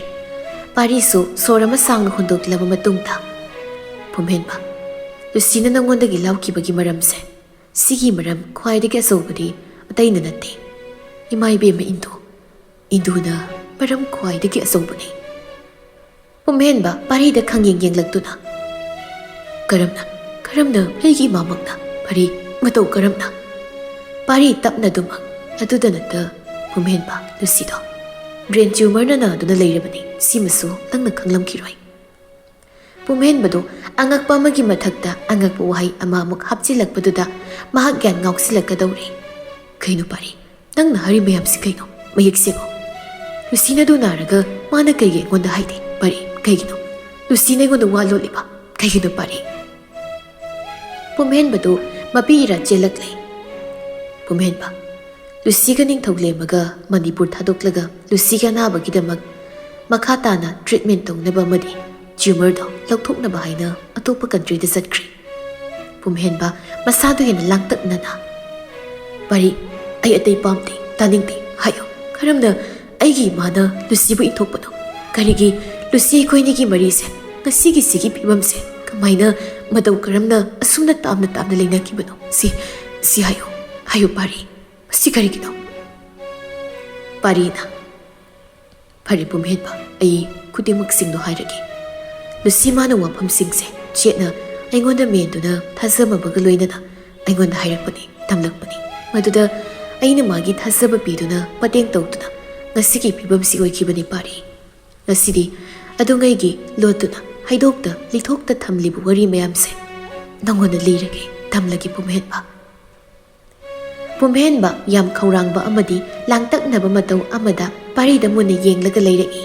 ꯄꯥꯔꯤꯁꯨ ꯁꯣꯔ ꯑꯃ ꯁꯥꯡꯅ ꯍꯣꯟꯗꯣꯛꯂꯕ ꯃꯇꯨꯡꯗ ꯄꯨꯝꯍꯦꯟꯕ ꯂꯨꯁꯤꯅ ꯅꯪꯉꯣꯟꯗꯒꯤ ꯂꯥꯛꯈꯤꯕꯒꯤ ꯃꯔꯝꯁꯦ ꯁꯤꯒꯤ ꯃꯔꯝ ꯈ꯭ꯋꯥꯏꯗꯒꯤ ꯑꯆꯧꯕꯗꯤ ꯑꯇꯩꯅ ꯅꯠꯇꯦ ꯏꯃꯥ ꯏꯕꯦꯝꯃ ꯏꯟꯗꯨꯅ ꯃꯔꯝ ꯈ꯭ꯋꯥꯏꯗꯒꯤ ꯑꯆꯧꯕꯅꯤ ꯄꯨꯝꯍꯦꯟꯕ ꯄꯥꯔꯤꯗ ꯈꯪꯌꯦꯡ ꯌꯦꯡꯂꯛꯇꯨꯅ ꯀꯔꯝꯅ ꯑꯩꯒꯤ ꯏꯃꯥꯃꯛꯅ ꯄꯥꯔꯤ ꯃꯇꯧ ꯀꯔꯝꯅ ꯄꯥꯔꯤ ꯇꯞꯅ ꯑꯗꯨꯃꯛ ꯑꯗꯨꯗ ꯅꯠꯇ ꯄꯨꯝꯍꯦꯟꯕ ꯂꯨꯁꯤꯗꯣ ꯕ꯭ꯔꯦꯟ ꯇ꯭ꯌꯨꯃꯔꯅ ꯅꯥꯗꯨꯅ ꯂꯩꯔꯕꯅꯤ ꯁꯤꯃꯁꯨ ꯅꯪꯅ ꯈꯪꯂꯝꯈꯤꯔꯣꯏ ꯄꯨꯝꯍꯦꯟꯕꯗꯨ ꯑꯉꯛꯄ ꯑꯃꯒꯤ ꯃꯊꯛꯇ ꯑꯉꯛꯄ ꯋꯥꯍꯩ ꯑꯃꯃꯨꯛ ꯍꯥꯞꯆꯤꯜꯂꯛꯄꯗꯨꯗ ꯃꯍꯥꯛ ꯒ꯭ꯌꯥꯟ ꯉꯥꯎꯁꯤꯜꯂꯛꯀꯗꯧꯔꯤ꯫ ꯀꯩꯅꯣ ꯄꯥꯔꯤ, ꯅꯪꯅ ꯍꯥꯏꯔꯤ ꯃꯌꯥꯝꯁꯤ ꯀꯩꯅꯣ? ꯃꯌꯦꯛ ꯁꯦꯡꯉꯣ꯫ ꯂꯨꯁꯤꯅꯗꯨ ꯅꯥꯔꯒ ꯃꯥꯅ ꯀꯩꯒꯤ ꯑꯩꯉꯣꯟꯗ ꯍꯥꯏꯗꯦ? ꯄꯥꯔꯤ, ꯀꯩꯒꯤꯅꯣ? ꯂꯨꯁꯤꯅ ꯑꯩꯉꯣꯟꯗ ꯋꯥ ꯂꯣꯠꯂꯤꯕ ꯀꯩꯒꯤꯅꯣ ꯄꯥꯔꯤ? ꯄꯨꯝꯍꯦꯟꯕꯗꯨ ꯃꯄꯤ ꯏꯔꯥ ꯆꯦꯜꯂꯛꯂꯦ꯫ ꯄꯨꯝꯍꯦꯟꯕ, ꯂꯨꯁꯤꯒ ꯅꯤꯡꯊꯧꯂꯦꯝꯃꯒ ꯃꯅꯤꯄꯨꯔ ꯊꯥꯗꯣꯛꯂꯒ ꯂꯨꯁꯤꯒꯤ ꯑꯅꯥꯕꯒꯤꯗꯃꯛ ꯃꯈꯥ ꯇꯥꯅ ꯇ꯭ꯔꯤꯠꯃꯦꯟ ꯇꯧꯅꯕ ꯑꯃꯗꯤ ꯇ꯭ꯌꯨꯃꯔꯗꯣ ꯂꯧꯊꯣꯛꯅꯕ ꯍꯥꯏꯅ ꯑꯇꯣꯞꯄ ꯀꯟꯇ꯭ꯔꯤꯗ ꯆꯠꯈ꯭ꯔꯦ꯫ ꯄꯨꯝꯍꯦꯟꯕ ꯃꯁꯥꯗꯨ ꯍꯦꯟꯅ ꯂꯥꯡꯇꯛꯅꯅ, ꯄꯥꯔꯤ, ꯑꯩ ꯑꯇꯩ ꯄꯥꯝꯗꯦ, ꯇꯥꯅꯤꯡꯗꯦ, ꯍꯥꯏꯌꯣ꯫ ꯀꯔꯝꯅ ꯑꯩꯒꯤ ꯏꯃꯥꯅ ꯂꯨꯁꯤꯕꯨ ꯏꯟꯊꯣꯛꯄꯅꯣ? ꯀꯔꯤꯒꯤ ꯂꯨꯁꯤ ꯑꯩꯈꯣꯏꯅꯤꯒꯤ ꯃꯔꯤꯁꯦ ꯉꯁꯤꯒꯤ ꯁꯤꯒꯤ ꯐꯤꯕꯝꯁꯦ ꯀꯃꯥꯏꯅ ꯃꯇꯧ ꯀꯔꯝꯅ ꯑꯁꯨꯝꯅ ꯇꯥꯞꯅ ꯇꯥꯞꯅ ꯂꯩꯅꯈꯤꯕꯅꯣ? ꯁꯤ ꯍꯥꯏꯌꯣ, ꯍꯥꯏꯌꯣ ꯄꯥꯔꯤ, ꯃꯁꯤ ꯀꯔꯤꯒꯤꯅꯣ? ꯄꯥꯔꯤꯅ, ꯐꯔꯦ ꯄꯨꯝꯍꯦꯟꯕ, ꯑꯩ ꯈꯨꯗꯤꯡꯃꯛꯁꯤꯡꯗꯣ ꯍꯥꯏꯔꯒꯦ꯫ ꯂꯨꯁꯤ ꯃꯥꯅ ꯋꯥꯐꯝꯁꯤꯡꯁꯦ ꯆꯦꯠꯅ ꯑꯩꯉꯣꯟꯗ ꯃꯦꯟꯗꯨꯅ ꯊꯥꯖꯕꯒ ꯂꯣꯏꯅꯅ ꯑꯩꯉꯣꯟꯗ ꯍꯥꯏꯔꯛꯄꯅꯤ, ꯇꯝꯂꯛꯄꯅꯤ꯫ ꯃꯗꯨꯗ ꯑꯩꯅ ꯃꯥꯒꯤ ꯊꯥꯖꯕ ꯄꯤꯗꯨꯅ ꯃꯇꯦꯡ ꯇꯧꯗꯨꯅ ꯉꯁꯤꯒꯤ ꯐꯤꯕꯝꯁꯤ ꯑꯣꯏꯈꯤꯕꯅꯤ ꯄꯥꯔꯤ꯫ ꯉꯁꯤꯗꯤ ꯑꯗꯨꯉꯩꯒꯤ ꯂꯣꯠꯇꯨꯅ ꯍꯩꯗꯣꯛꯇ ꯂꯤꯊꯣꯛꯇ ꯊꯝꯂꯤꯕ ꯋꯥꯔꯤ ꯃꯌꯥꯝꯁꯦ ꯅꯪꯉꯣꯟꯗ ꯂꯤꯔꯒꯦ, ꯇꯝꯂꯒꯦ ꯄꯨꯝꯍꯦꯟꯕ꯫ ꯄꯨꯝꯍꯦꯟꯕ ꯌꯥꯝ ꯈꯧꯔꯥꯡꯕ ꯑꯃꯗꯤ ꯂꯥꯡꯇꯛꯅꯕ ꯃꯇꯧ ꯑꯃꯗ ꯄꯥꯔꯤꯗ ꯃꯨꯟꯅ ꯌꯦꯡꯂꯒ ꯂꯩꯔꯛꯏ꯫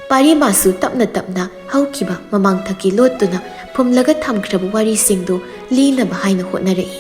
ꯄꯥꯔꯤ ꯃꯥꯁꯨ ꯇꯞꯅ ꯇꯞꯅ ꯍꯧꯈꯤꯕ ꯃꯃꯥꯡꯊꯛꯀꯤ ꯂꯣꯠꯇꯨꯅ ꯐꯨꯝꯂꯒ ꯊꯝꯈ꯭ꯔꯕ ꯋꯥꯔꯤꯁꯤꯡꯗꯨ ꯂꯤꯅꯕ ꯍꯥꯏꯅ ꯍꯣꯠꯅꯔꯛꯏ꯫